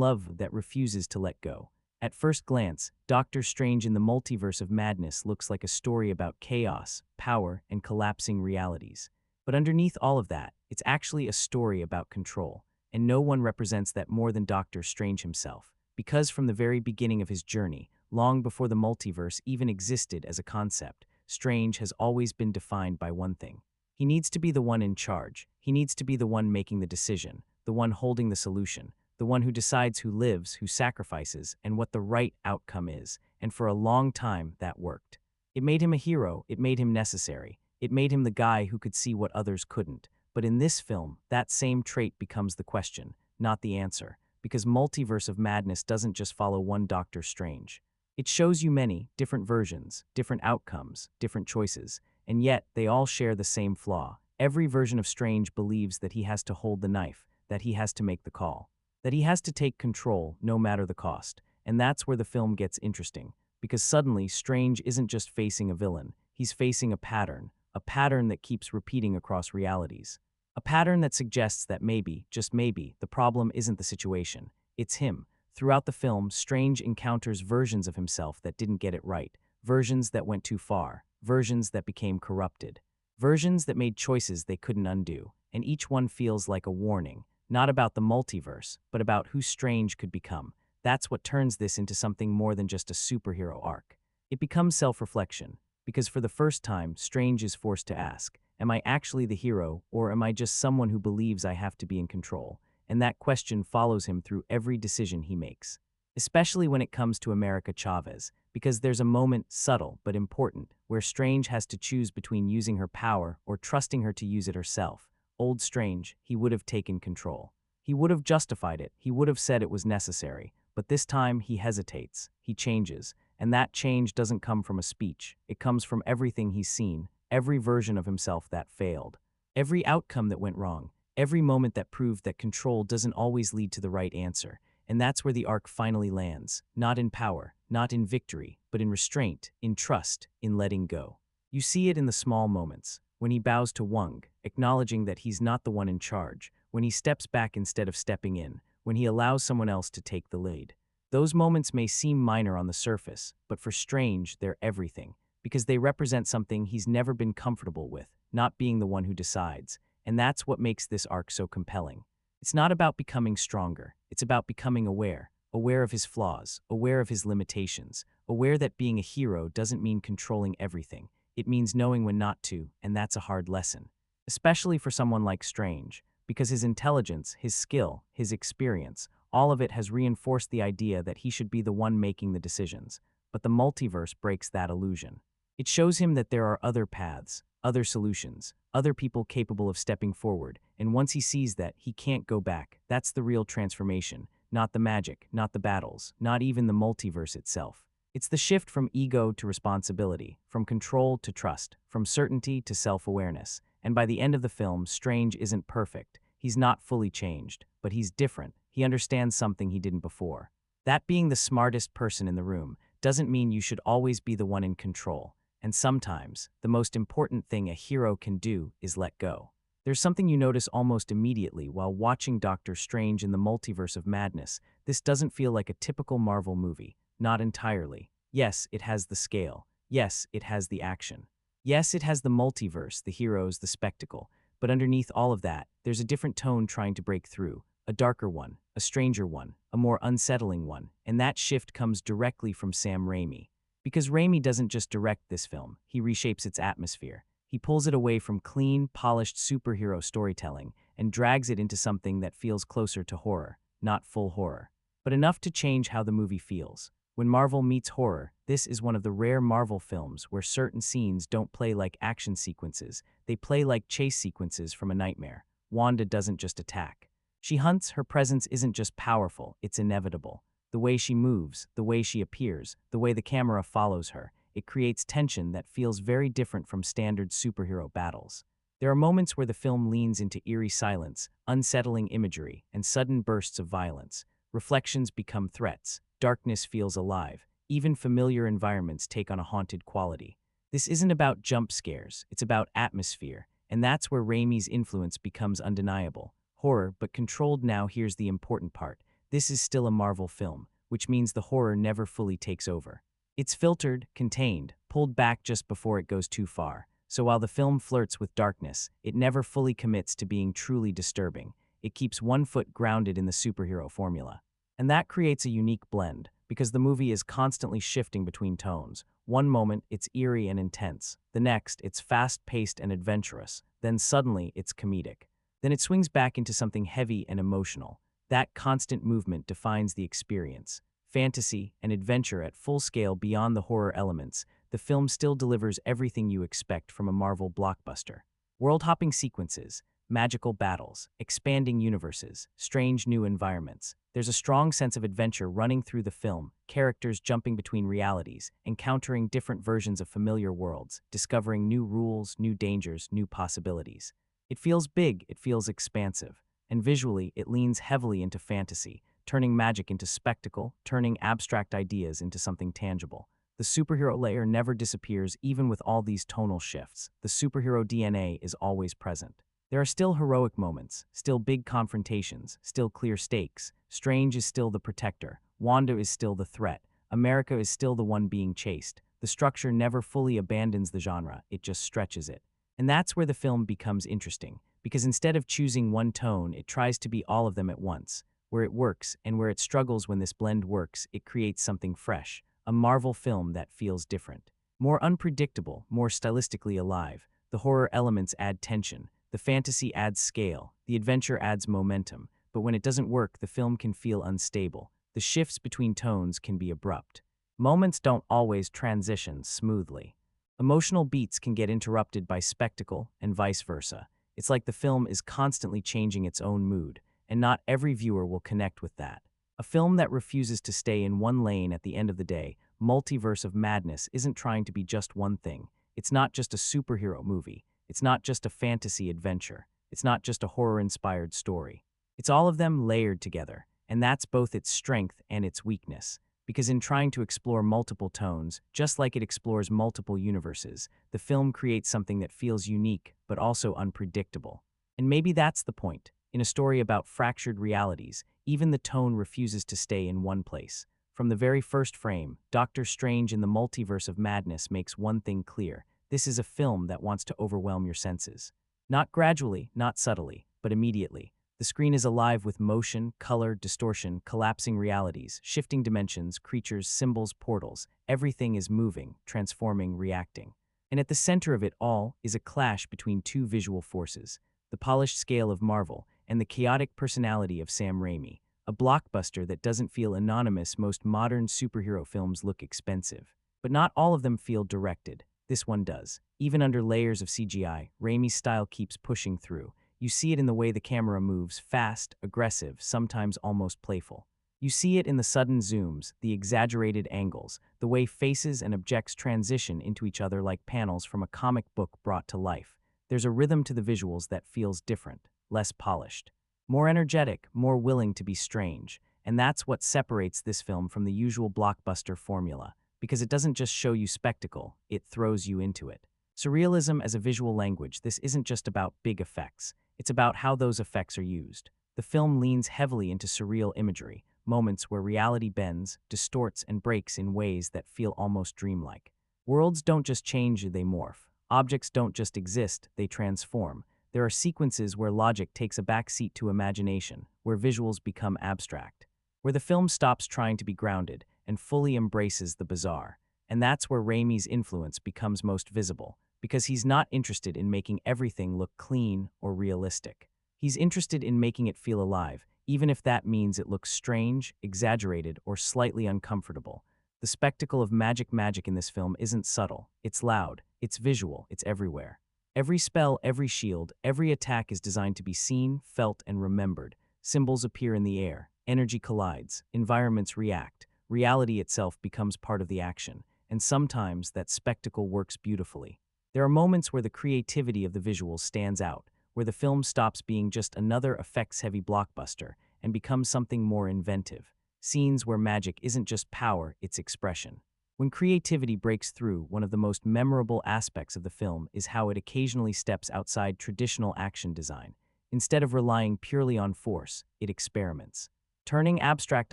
love that refuses to let go. At first glance, Doctor Strange in the Multiverse of Madness looks like a story about chaos, power, and collapsing realities. But underneath all of that, it's actually a story about control. And no one represents that more than Doctor Strange himself. Because from the very beginning of his journey, long before the multiverse even existed as a concept, Strange has always been defined by one thing. He needs to be the one in charge. He needs to be the one making the decision, the one holding the solution, the one who decides who lives, who sacrifices, and what the right outcome is. And for a long time, that worked. It made him a hero. It made him necessary. It made him the guy who could see what others couldn't. But in this film, that same trait becomes the question, not the answer. Because Multiverse of Madness doesn't just follow one Doctor Strange. It shows you many, different versions, different outcomes, different choices, and yet they all share the same flaw. Every version of Strange believes that he has to hold the knife, that he has to make the call, that he has to take control no matter the cost. And that's where the film gets interesting, because suddenly Strange isn't just facing a villain, he's facing a pattern that keeps repeating across realities. A pattern that suggests that maybe, just maybe, the problem isn't the situation, it's him. Throughout the film, Strange encounters versions of himself that didn't get it right, versions that went too far, versions that became corrupted, versions that made choices they couldn't undo, and each one feels like a warning, not about the multiverse, but about who Strange could become. That's what turns this into something more than just a superhero arc. It becomes self-reflection, because for the first time, Strange is forced to ask, Am I actually the hero, or am I just someone who believes I have to be in control? And that question follows him through every decision he makes. Especially when it comes to America Chavez, because there's a moment, subtle but important, where Strange has to choose between using her power or trusting her to use it herself. Old Strange, he would have taken control. He would have justified it, he would have said it was necessary. But this time, he hesitates, he changes, and that change doesn't come from a speech. It comes from everything he's seen, every version of himself that failed, every outcome that went wrong, every moment that proved that control doesn't always lead to the right answer. And that's where the arc finally lands, not in power, not in victory, but in restraint, in trust, in letting go. You see it in the small moments, when he bows to Wong, acknowledging that he's not the one in charge, when he steps back instead of stepping in, when he allows someone else to take the lead. Those moments may seem minor on the surface, but for Strange, they're everything, because they represent something he's never been comfortable with, not being the one who decides, and that's what makes this arc so compelling. It's not about becoming stronger, it's about becoming aware, aware of his flaws, aware of his limitations, aware that being a hero doesn't mean controlling everything. It means knowing when not to, and that's a hard lesson. Especially for someone like Strange, because his intelligence, his skill, his experience, all of it has reinforced the idea that he should be the one making the decisions. But the multiverse breaks that illusion. It shows him that there are other paths, other solutions, other people capable of stepping forward, and once he sees that, he can't go back. That's the real transformation, not the magic, not the battles, not even the multiverse itself. It's the shift from ego to responsibility, from control to trust, from certainty to self-awareness. And by the end of the film, Strange isn't perfect. He's not fully changed, but he's different. He understands something he didn't before. That being the smartest person in the room doesn't mean you should always be the one in control. And sometimes, the most important thing a hero can do is let go. There's something you notice almost immediately while watching Doctor Strange in the Multiverse of Madness. This doesn't feel like a typical Marvel movie. Not entirely. Yes, it has the scale. Yes, it has the action. Yes, it has the multiverse, the heroes, the spectacle. But underneath all of that, there's a different tone trying to break through. A darker one, a stranger one, a more unsettling one. And that shift comes directly from Sam Raimi. Because Raimi doesn't just direct this film, he reshapes its atmosphere. He pulls it away from clean, polished superhero storytelling and drags it into something that feels closer to horror, not full horror, but enough to change how the movie feels. When Marvel meets horror, this is one of the rare Marvel films where certain scenes don't play like action sequences, they play like chase sequences from a nightmare. Wanda doesn't just attack. She hunts, her presence isn't just powerful, it's inevitable. The way she moves, the way she appears, the way the camera follows her, it creates tension that feels very different from standard superhero battles. There are moments where the film leans into eerie silence, unsettling imagery, and sudden bursts of violence. Reflections become threats. Darkness feels alive. Even familiar environments take on a haunted quality. This isn't about jump scares, it's about atmosphere, and that's where Raimi's influence becomes undeniable. Horror, but controlled now. Here's the important part. This is still a Marvel film, which means the horror never fully takes over. It's filtered, contained, pulled back just before it goes too far. So while the film flirts with darkness, it never fully commits to being truly disturbing. It keeps one foot grounded in the superhero formula. And that creates a unique blend, because the movie is constantly shifting between tones. One moment, it's eerie and intense. The next, it's fast-paced and adventurous. Then suddenly, it's comedic. Then it swings back into something heavy and emotional. That constant movement defines the experience. Fantasy and adventure at full scale beyond the horror elements, the film still delivers everything you expect from a Marvel blockbuster. World-hopping sequences, magical battles, expanding universes, strange new environments. There's a strong sense of adventure running through the film, characters jumping between realities, encountering different versions of familiar worlds, discovering new rules, new dangers, new possibilities. It feels big, it feels expansive, and visually it leans heavily into fantasy, turning magic into spectacle, turning abstract ideas into something tangible. The superhero layer never disappears even with all these tonal shifts. The superhero DNA is always present. There are still heroic moments, still big confrontations, still clear stakes. Strange is still the protector. Wanda is still the threat. America is still the one being chased. The structure never fully abandons the genre, it just stretches it. And that's where the film becomes interesting, because instead of choosing one tone, it tries to be all of them at once. Where it works, and where it struggles when this blend works, it creates something fresh. A Marvel film that feels different. More unpredictable, more stylistically alive. The horror elements add tension, the fantasy adds scale, the adventure adds momentum, but when it doesn't work, the film can feel unstable. The shifts between tones can be abrupt. Moments don't always transition smoothly. Emotional beats can get interrupted by spectacle and vice versa. It's like the film is constantly changing its own mood, and not every viewer will connect with that. A film that refuses to stay in one lane at the end of the day, Multiverse of Madness isn't trying to be just one thing. It's not just a superhero movie. It's not just a fantasy adventure. It's not just a horror-inspired story. It's all of them layered together, and that's both its strength and its weakness. Because in trying to explore multiple tones, just like it explores multiple universes, the film creates something that feels unique but also unpredictable. And maybe that's the point. In a story about fractured realities, even the tone refuses to stay in one place. From the very first frame, Doctor Strange in the Multiverse of Madness makes one thing clear. This is a film that wants to overwhelm your senses. Not gradually, not subtly, but immediately. The screen is alive with motion, color, distortion, collapsing realities, shifting dimensions, creatures, symbols, portals. Everything is moving, transforming, reacting. And at the center of it all is a clash between two visual forces, the polished scale of Marvel and the chaotic personality of Sam Raimi. A blockbuster that doesn't feel anonymous. Most modern superhero films look expensive, but not all of them feel directed. This one does. Even under layers of CGI, Raimi's style keeps pushing through. You see it in the way the camera moves, fast, aggressive, sometimes almost playful. You see it in the sudden zooms, the exaggerated angles, the way faces and objects transition into each other like panels from a comic book brought to life. There's a rhythm to the visuals that feels different, less polished, more energetic, more willing to be strange. And that's what separates this film from the usual blockbuster formula, because it doesn't just show you spectacle, it throws you into it. Surrealism as a visual language, this isn't just about big effects. It's about how those effects are used. The film leans heavily into surreal imagery, moments where reality bends, distorts, and breaks in ways that feel almost dreamlike. Worlds don't just change, they morph. Objects don't just exist, they transform. There are sequences where logic takes a backseat to imagination, where visuals become abstract, where the film stops trying to be grounded and fully embraces the bizarre. And that's where Raimi's influence becomes most visible, because he's not interested in making everything look clean or realistic. He's interested in making it feel alive, even if that means it looks strange, exaggerated, or slightly uncomfortable. The spectacle of magic in this film isn't subtle, it's loud, it's visual, it's everywhere. Every spell, every shield, every attack is designed to be seen, felt, and remembered. Symbols appear in the air, energy collides, environments react, reality itself becomes part of the action, and sometimes that spectacle works beautifully. There are moments where the creativity of the visuals stands out, where the film stops being just another effects-heavy blockbuster and becomes something more inventive. Scenes where magic isn't just power, it's expression. When creativity breaks through, one of the most memorable aspects of the film is how it occasionally steps outside traditional action design. Instead of relying purely on force, it experiments, turning abstract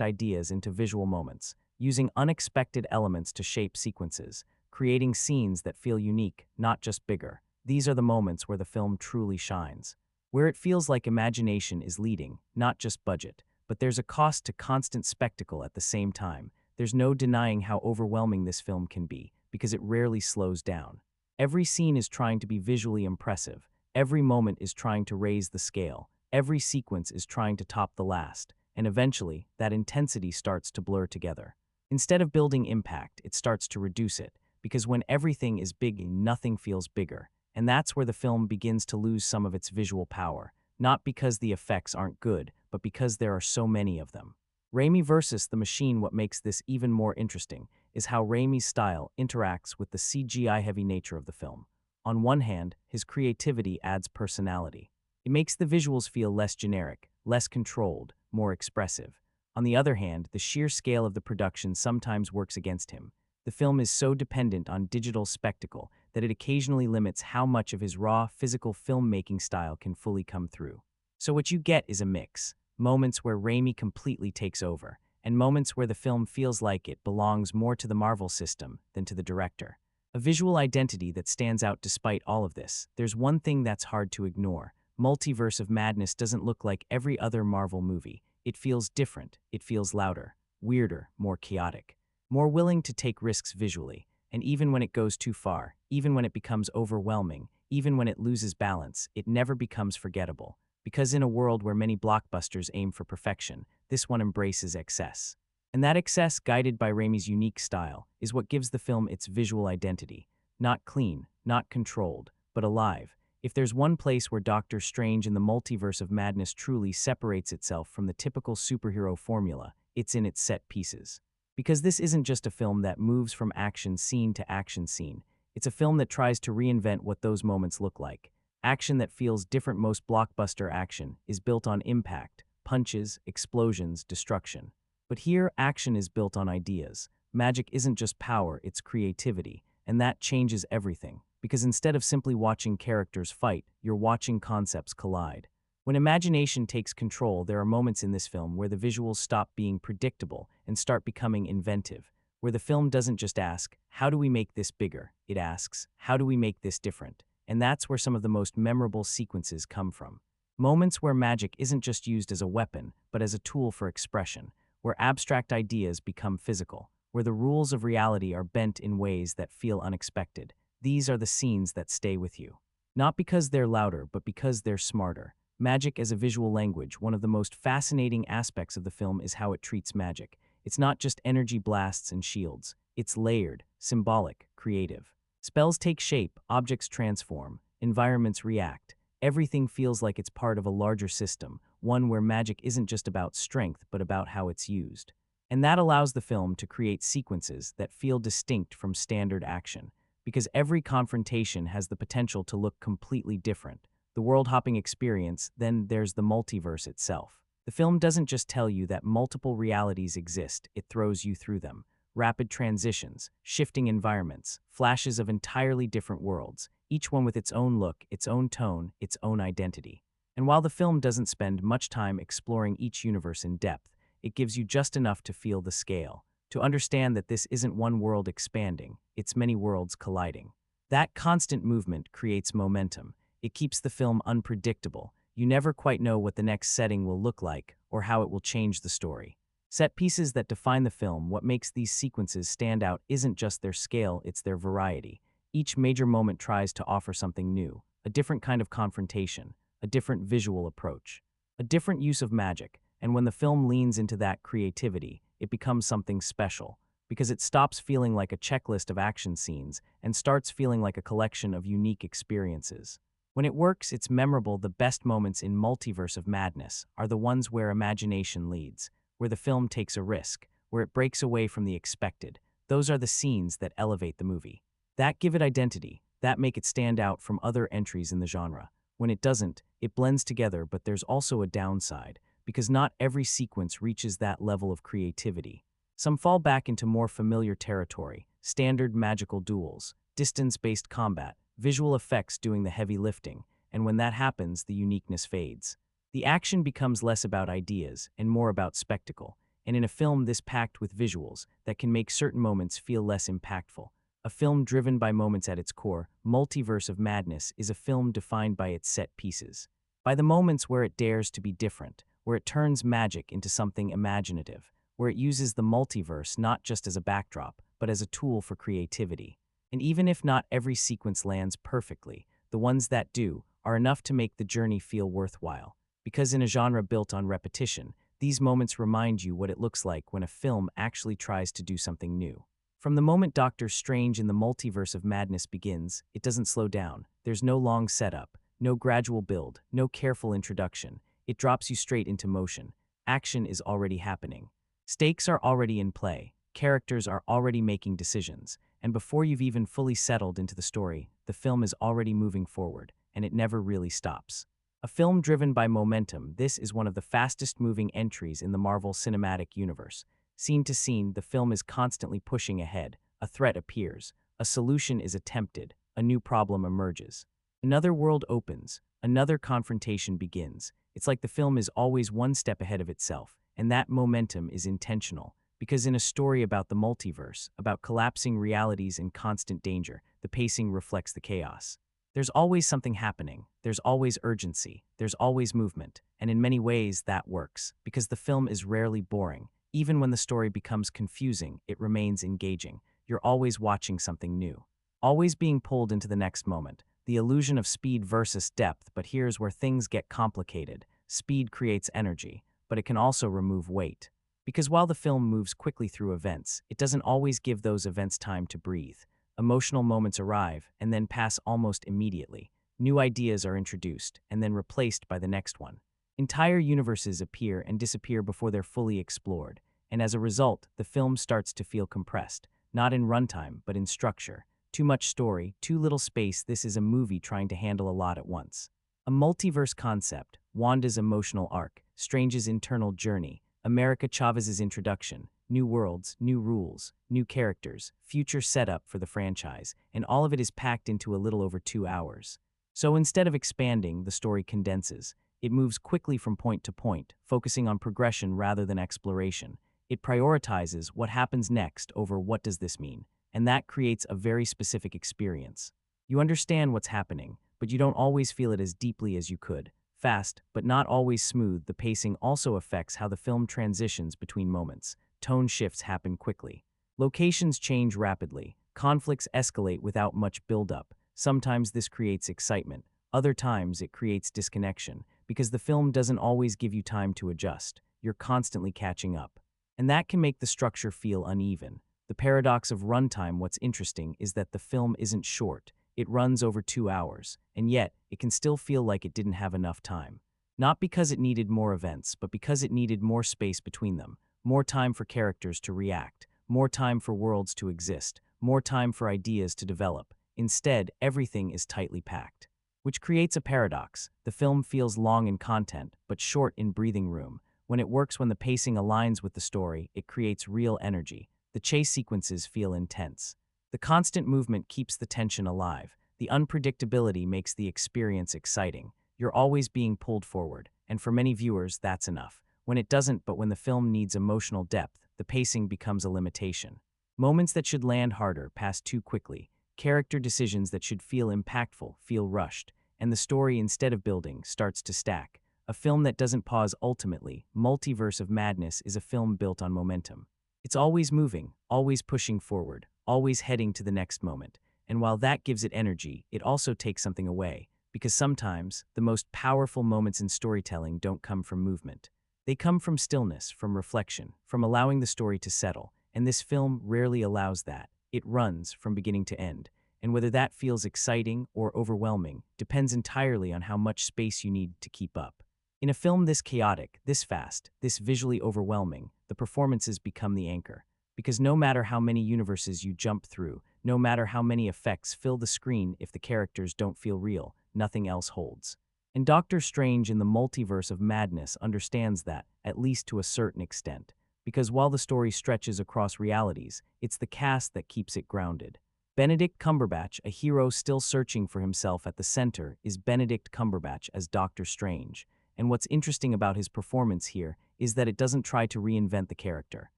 ideas into visual moments, using unexpected elements to shape sequences, creating scenes that feel unique, not just bigger. These are the moments where the film truly shines, where it feels like imagination is leading, not just budget. But there's a cost to constant spectacle at the same time. There's no denying how overwhelming this film can be, because it rarely slows down. Every scene is trying to be visually impressive. Every moment is trying to raise the scale. Every sequence is trying to top the last. And eventually, that intensity starts to blur together. Instead of building impact, it starts to reduce it, because when everything is big, nothing feels bigger. And that's where the film begins to lose some of its visual power. Not because the effects aren't good, but because there are so many of them. Raimi versus the machine. What makes this even more interesting is how Raimi's style interacts with the CGI-heavy nature of the film. On one hand, his creativity adds personality. It makes the visuals feel less generic, less controlled, more expressive. On the other hand, the sheer scale of the production sometimes works against him. The film is so dependent on digital spectacle that it occasionally limits how much of his raw, physical filmmaking style can fully come through. So what you get is a mix. Moments where Raimi completely takes over, and moments where the film feels like it belongs more to the Marvel system than to the director. A visual identity that stands out despite all of this. There's one thing that's hard to ignore. Multiverse of Madness doesn't look like every other Marvel movie. It feels different. It feels louder, weirder, more chaotic, more willing to take risks visually. And even when it goes too far, even when it becomes overwhelming, even when it loses balance, it never becomes forgettable. Because in a world where many blockbusters aim for perfection, this one embraces excess. And that excess, guided by Raimi's unique style, is what gives the film its visual identity. Not clean, not controlled, but alive. If there's one place where Doctor Strange in the Multiverse of Madness truly separates itself from the typical superhero formula, it's in its set pieces. Because this isn't just a film that moves from action scene to action scene, it's a film that tries to reinvent what those moments look like. Action that feels different. Most blockbuster action is built on impact, punches, explosions, destruction. But here, action is built on ideas. Magic isn't just power, it's creativity, and that changes everything. Because instead of simply watching characters fight, you're watching concepts collide. When imagination takes control, there are moments in this film where the visuals stop being predictable and start becoming inventive, where the film doesn't just ask, how do we make this bigger? It asks, how do we make this different? And that's where some of the most memorable sequences come from. Moments where magic isn't just used as a weapon, but as a tool for expression, where abstract ideas become physical, where the rules of reality are bent in ways that feel unexpected. These are the scenes that stay with you. Not because they're louder, but because they're smarter. Magic as a visual language. One of the most fascinating aspects of the film is how it treats magic. It's not just energy blasts and shields. It's layered, symbolic, creative. Spells take shape, objects transform, environments react. Everything feels like it's part of a larger system, one where magic isn't just about strength, but about how it's used. And that allows the film to create sequences that feel distinct from standard action, because every confrontation has the potential to look completely different. The world-hopping experience, then there's the multiverse itself. The film doesn't just tell you that multiple realities exist, it throws you through them. Rapid transitions, shifting environments, flashes of entirely different worlds, each one with its own look, its own tone, its own identity. And while the film doesn't spend much time exploring each universe in depth, it gives you just enough to feel the scale, to understand that this isn't one world expanding, it's many worlds colliding. That constant movement creates momentum. It keeps the film unpredictable. You never quite know what the next setting will look like or how it will change the story. Set pieces that define the film. What makes these sequences stand out isn't just their scale, it's their variety. Each major moment tries to offer something new, a different kind of confrontation, a different visual approach, a different use of magic, and when the film leans into that creativity, it becomes something special, because it stops feeling like a checklist of action scenes and starts feeling like a collection of unique experiences. When it works, it's memorable. The best moments in Multiverse of Madness are the ones where imagination leads, where the film takes a risk, where it breaks away from the expected. Those are the scenes that elevate the movie, that give it identity, that make it stand out from other entries in the genre. When it doesn't, it blends together, but there's also a downside, because not every sequence reaches that level of creativity. Some fall back into more familiar territory, standard magical duels, distance-based combat, visual effects doing the heavy lifting, and when that happens, the uniqueness fades. The action becomes less about ideas and more about spectacle, and in a film this packed with visuals, that can make certain moments feel less impactful. A film driven by moments at its core, Multiverse of Madness is a film defined by its set pieces, by the moments where it dares to be different, where it turns magic into something imaginative, where it uses the multiverse not just as a backdrop, but as a tool for creativity. And even if not every sequence lands perfectly, the ones that do are enough to make the journey feel worthwhile. Because in a genre built on repetition, these moments remind you what it looks like when a film actually tries to do something new. From the moment Doctor Strange in the Multiverse of Madness begins, it doesn't slow down. There's no long setup, no gradual build, no careful introduction. It drops you straight into motion. Action is already happening. Stakes are already in play. Characters are already making decisions. And before you've even fully settled into the story, the film is already moving forward, and it never really stops. A film driven by momentum, this is one of the fastest-moving entries in the Marvel Cinematic Universe. Scene to scene, the film is constantly pushing ahead. A threat appears, a solution is attempted, a new problem emerges. Another world opens, another confrontation begins. It's like the film is always one step ahead of itself, and that momentum is intentional. Because in a story about the multiverse, about collapsing realities and constant danger, the pacing reflects the chaos. There's always something happening, there's always urgency, there's always movement, and in many ways that works, because the film is rarely boring. Even when the story becomes confusing, it remains engaging. You're always watching something new, always being pulled into the next moment. the illusion of speed versus depth, but here's where things get complicated. Speed creates energy, but it can also remove weight. Because while the film moves quickly through events, it doesn't always give those events time to breathe. Emotional moments arrive and then pass almost immediately. New ideas are introduced and then replaced by the next one. Entire universes appear and disappear before they're fully explored, and as a result, the film starts to feel compressed, not in runtime, but in structure. Too much story, too little space. This is a movie trying to handle a lot at once. A multiverse concept, Wanda's emotional arc, Strange's internal journey, America Chavez's introduction, new worlds, new rules, new characters, future setup for the franchise, and all of it is packed into a little over 2 hours. So instead of expanding, the story condenses. It moves quickly from point to point, focusing on progression rather than exploration. It prioritizes what happens next over what does this mean, and that creates a very specific experience. You understand what's happening, but you don't always feel it as deeply as you could. Fast, but not always smooth, the pacing also affects how the film transitions between moments. Tone shifts happen quickly. Locations change rapidly. Conflicts escalate without much buildup. Sometimes this creates excitement. Other times it creates disconnection, because the film doesn't always give you time to adjust. You're constantly catching up. And that can make the structure feel uneven. The paradox of runtime, what's interesting, is that the film isn't short. It runs over 2 hours, and yet it can still feel like it didn't have enough time. Not because it needed more events, but because it needed more space between them, more time for characters to react, more time for worlds to exist, more time for ideas to develop. Instead, everything is tightly packed, which creates a paradox. The film feels long in content, but short in breathing room. When it works, when the pacing aligns with the story, it creates real energy. The chase sequences feel intense. The constant movement keeps the tension alive. The unpredictability makes the experience exciting. You're always being pulled forward, and for many viewers, that's enough. When it doesn't, but when the film needs emotional depth, the pacing becomes a limitation. Moments that should land harder pass too quickly. Character decisions that should feel impactful feel rushed, and the story, instead of building, starts to stack. A film that doesn't pause ultimately, Multiverse of Madness, is a film built on momentum. It's always moving, always pushing forward, always heading to the next moment. And while that gives it energy, it also takes something away, because sometimes the most powerful moments in storytelling don't come from movement. They come from stillness, from reflection, from allowing the story to settle, and this film rarely allows that. It runs from beginning to end, and whether that feels exciting or overwhelming depends entirely on how much space you need to keep up. In a film this chaotic, this fast, this visually overwhelming, the performances become the anchor. Because no matter how many universes you jump through, no matter how many effects fill the screen, if the characters don't feel real, nothing else holds. And Doctor Strange in the Multiverse of Madness understands that, at least to a certain extent. Because while the story stretches across realities, it's the cast that keeps it grounded. Benedict Cumberbatch, a hero still searching for himself at the center, is Benedict Cumberbatch as Doctor Strange. And what's interesting about his performance here is that it doesn't try to reinvent the character.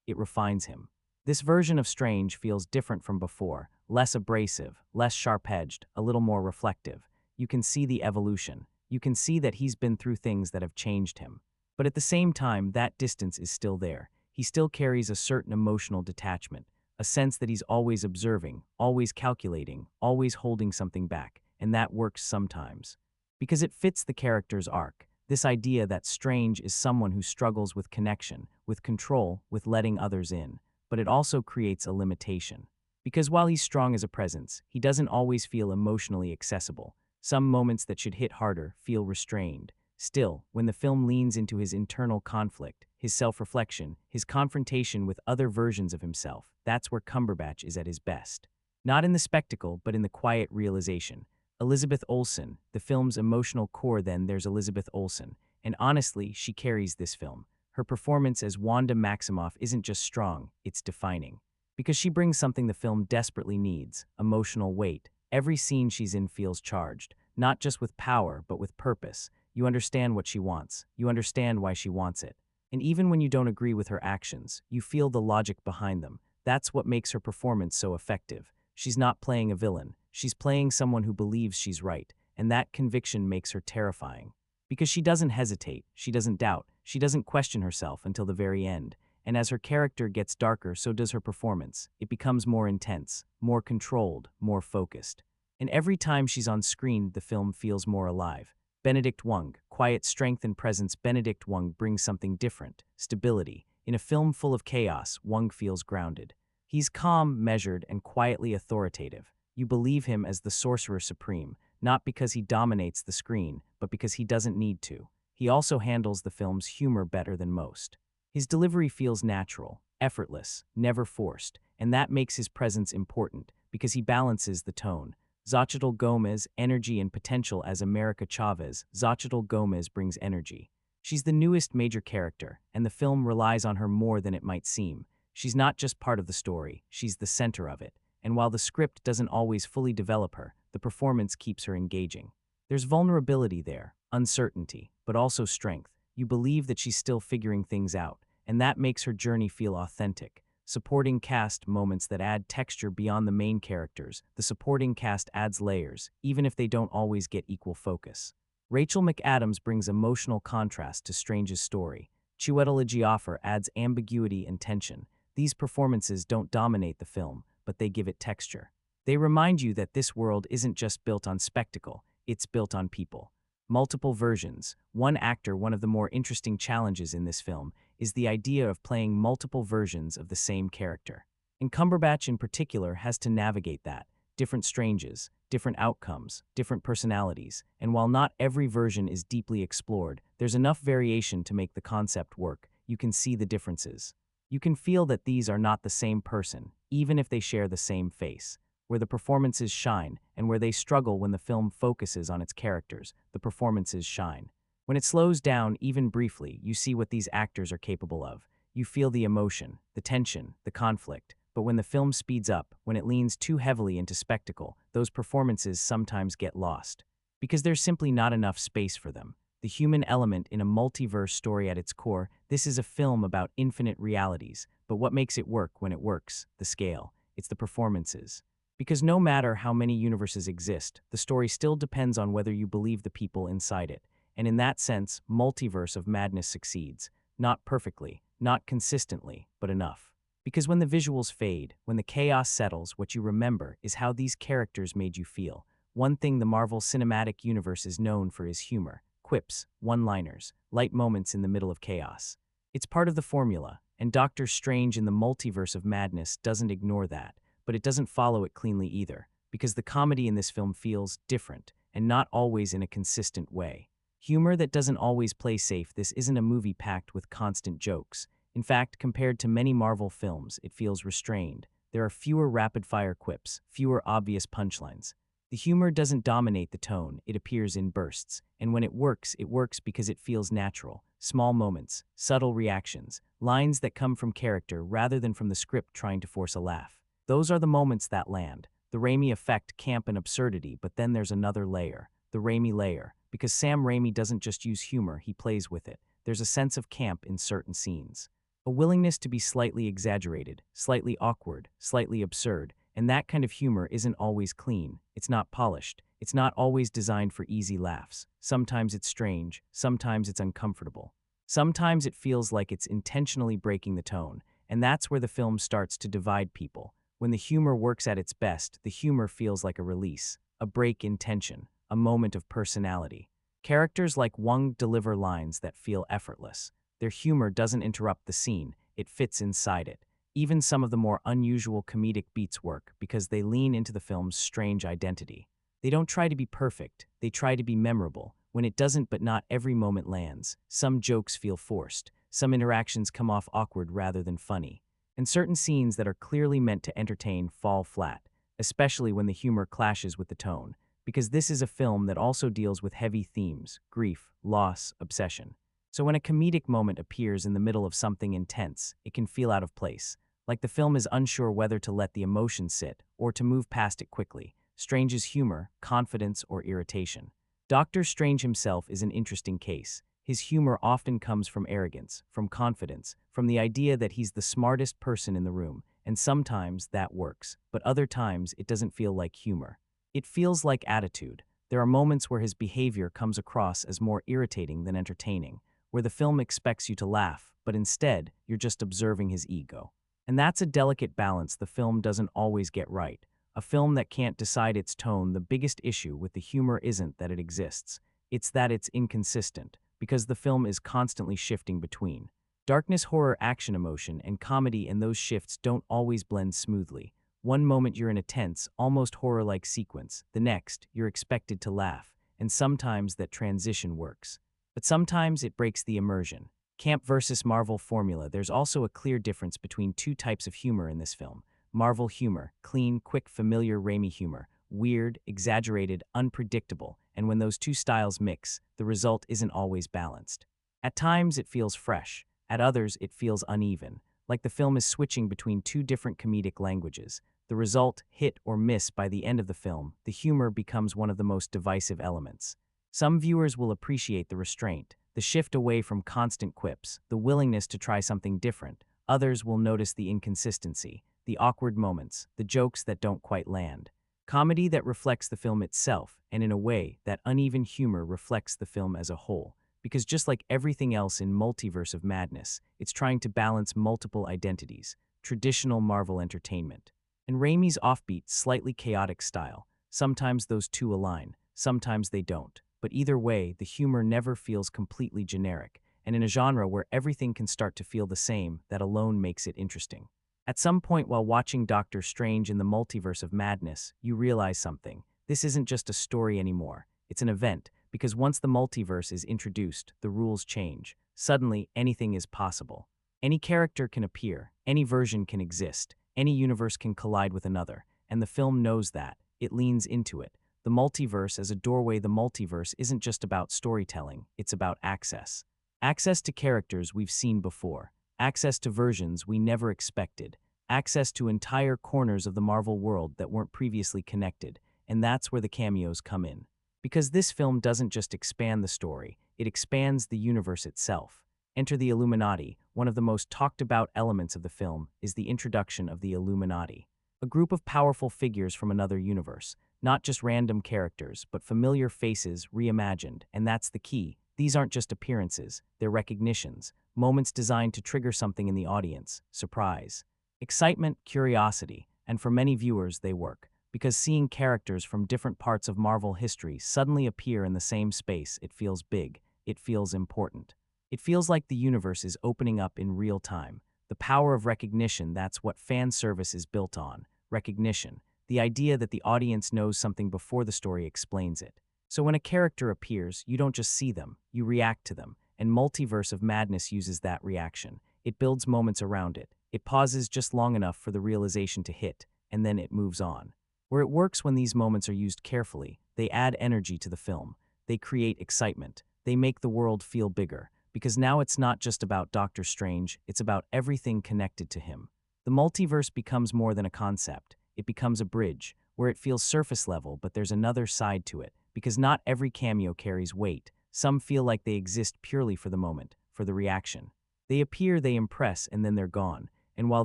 It refines him. This version of Strange feels different from before, less abrasive, less sharp-edged, a little more reflective. You can see the evolution. You can see that he's been through things that have changed him. But at the same time, that distance is still there. He still carries a certain emotional detachment, a sense that he's always observing, always calculating, always holding something back, and that works sometimes. Because it fits the character's arc. This idea that Strange is someone who struggles with connection, with control, with letting others in, but it also creates a limitation. Because while he's strong as a presence, he doesn't always feel emotionally accessible. Some moments that should hit harder feel restrained. Still, when the film leans into his internal conflict, his self-reflection, his confrontation with other versions of himself, that's where Cumberbatch is at his best. Not in the spectacle, but in the quiet realization. Elizabeth Olsen, the film's emotional core. Then there's Elizabeth Olsen, and honestly, she carries this film. Her performance as Wanda Maximoff isn't just strong, it's defining. Because she brings something the film desperately needs, emotional weight. Every scene she's in feels charged, not just with power, but with purpose. You understand what she wants, you understand why she wants it. And even when you don't agree with her actions, you feel the logic behind them. That's what makes her performance so effective. She's not playing a villain. She's playing someone who believes she's right, and that conviction makes her terrifying. Because she doesn't hesitate, she doesn't doubt, she doesn't question herself until the very end. And as her character gets darker, so does her performance. It becomes more intense, more controlled, more focused. And every time she's on screen, the film feels more alive. Benedict Wong, quiet strength and presence. Benedict Wong brings something different, stability. In a film full of chaos, Wong feels grounded. He's calm, measured, and quietly authoritative. You believe him as the sorcerer supreme, not because he dominates the screen, but because he doesn't need to. He also handles the film's humor better than most. His delivery feels natural, effortless, never forced, and that makes his presence important, because he balances the tone. Xochitl Gomez, energy and potential as America Chavez. Xochitl Gomez brings energy. She's the newest major character, and the film relies on her more than it might seem. She's not just part of the story, she's the center of it. And while the script doesn't always fully develop her, the performance keeps her engaging. There's vulnerability there, uncertainty, but also strength. You believe that she's still figuring things out, and that makes her journey feel authentic. Supporting cast moments that add texture beyond the main characters. The supporting cast adds layers, even if they don't always get equal focus. Rachel McAdams brings emotional contrast to Strange's story. Chiwetel Ejiofor adds ambiguity and tension. These performances don't dominate the film, but they give it texture. They remind you that this world isn't just built on spectacle, it's built on people. Multiple versions. One actor. One of the more interesting challenges in this film is the idea of playing multiple versions of the same character. And Cumberbatch in particular has to navigate that. Different Stranges, different outcomes, different personalities, and while not every version is deeply explored, there's enough variation to make the concept work. You can see the differences. You can feel that these are not the same person, even if they share the same face. Where the performances shine, and where they struggle when the film focuses on its characters, the performances shine. When it slows down, even briefly, you see what these actors are capable of. You feel the emotion, the tension, the conflict. But when the film speeds up, when it leans too heavily into spectacle, those performances sometimes get lost. Because there's simply not enough space for them. The human element in a multiverse story at its core, this is a film about infinite realities. But what makes it work when it works? The scale. It's the performances. Because no matter how many universes exist, the story still depends on whether you believe the people inside it. And in that sense, Multiverse of Madness succeeds. Not perfectly, not consistently, but enough. Because when the visuals fade, when the chaos settles, what you remember is how these characters made you feel. One thing the Marvel Cinematic Universe is known for is humor. Quips, one-liners, light moments in the middle of chaos. It's part of the formula, and Doctor Strange in the Multiverse of Madness doesn't ignore that. But it doesn't follow it cleanly either, because the comedy in this film feels different, and not always in a consistent way. Humor that doesn't always play safe. This isn't a movie packed with constant jokes. In fact, compared to many Marvel films, it feels restrained. There are fewer rapid-fire quips, fewer obvious punchlines. The humor doesn't dominate the tone, it appears in bursts, and when it works because it feels natural. Small moments, subtle reactions, lines that come from character rather than from the script trying to force a laugh. Those are the moments that land. The Raimi effect, camp and absurdity, but then there's another layer, the Raimi layer, because Sam Raimi doesn't just use humor, he plays with it. There's a sense of camp in certain scenes. A willingness to be slightly exaggerated, slightly awkward, slightly absurd, and that kind of humor isn't always clean, it's not polished, it's not always designed for easy laughs. Sometimes it's strange, sometimes it's uncomfortable. Sometimes it feels like it's intentionally breaking the tone, and that's where the film starts to divide people. When the humor works at its best, the humor feels like a release, a break in tension, a moment of personality. Characters like Wong deliver lines that feel effortless. Their humor doesn't interrupt the scene, it fits inside it. Even some of the more unusual comedic beats work because they lean into the film's strange identity. They don't try to be perfect, they try to be memorable. When it doesn't, but not every moment lands. Some jokes feel forced, some interactions come off awkward rather than funny. And certain scenes that are clearly meant to entertain fall flat, especially when the humor clashes with the tone, because this is a film that also deals with heavy themes, grief, loss, obsession. So when a comedic moment appears in the middle of something intense, it can feel out of place, like the film is unsure whether to let the emotion sit or to move past it quickly. Strange's humor, confidence, or irritation. Doctor Strange himself is an interesting case. His humor often comes from arrogance, from confidence, from the idea that he's the smartest person in the room, and sometimes that works, but other times it doesn't feel like humor. It feels like attitude. There are moments where his behavior comes across as more irritating than entertaining, where the film expects you to laugh, but instead, you're just observing his ego. And that's a delicate balance the film doesn't always get right. a film that can't decide its tone. The biggest issue with the humor isn't that it exists, it's that it's inconsistent, because the film is constantly shifting between darkness, horror, action, emotion, and comedy, and those shifts don't always blend smoothly. One moment you're in a tense, almost horror-like sequence, the next, you're expected to laugh, and sometimes that transition works. But sometimes it breaks the immersion. Camp versus Marvel formula. There's also a clear difference between two types of humor in this film. Marvel humor, clean, quick, familiar Raimi humor, weird, exaggerated, unpredictable, and when those two styles mix, the result isn't always balanced. At times it feels fresh, at others it feels uneven, like the film is switching between two different comedic languages. The result, hit or miss by the end of the film, the humor becomes one of the most divisive elements. Some viewers will appreciate the restraint, the shift away from constant quips, the willingness to try something different. Others will notice the inconsistency, the awkward moments, the jokes that don't quite land. Comedy that reflects the film itself, and in a way, that uneven humor reflects the film as a whole. Because just like everything else in Multiverse of Madness, it's trying to balance multiple identities, traditional Marvel entertainment, and Raimi's offbeat, slightly chaotic style. Sometimes those two align, sometimes they don't. But either way, the humor never feels completely generic, and in a genre where everything can start to feel the same, that alone makes it interesting. At some point while watching Doctor Strange in the Multiverse of Madness, you realize something. This isn't just a story anymore. It's an event, because once the multiverse is introduced, the rules change. Suddenly, anything is possible. Any character can appear, any version can exist, any universe can collide with another, and the film knows that. It leans into it. The multiverse as a doorway. The multiverse isn't just about storytelling, it's about access. Access to characters we've seen before, access to versions we never expected, access to entire corners of the Marvel world that weren't previously connected, and that's where the cameos come in. Because this film doesn't just expand the story, it expands the universe itself. Enter the Illuminati. One of the most talked about elements of the film is the introduction of the Illuminati, a group of powerful figures from another universe. Not just random characters, but familiar faces reimagined, and that's the key. These aren't just appearances, they're recognitions, moments designed to trigger something in the audience, surprise, excitement, curiosity, and for many viewers they work. Because seeing characters from different parts of Marvel history suddenly appear in the same space, it feels big, it feels important. It feels like the universe is opening up in real time. The power of recognition, that's what fan service is built on, recognition. The idea that the audience knows something before the story explains it. So when a character appears, you don't just see them, you react to them, and Multiverse of Madness uses that reaction. It builds moments around it. It pauses just long enough for the realization to hit, and then it moves on. Where it works when these moments are used carefully, they add energy to the film. They create excitement. They make the world feel bigger, because now it's not just about Doctor Strange, it's about everything connected to him. The multiverse becomes more than a concept. It becomes a bridge, where it feels surface level, but there's another side to it, because not every cameo carries weight. Some feel like they exist purely for the moment, for the reaction. They appear, they impress, and then they're gone. And while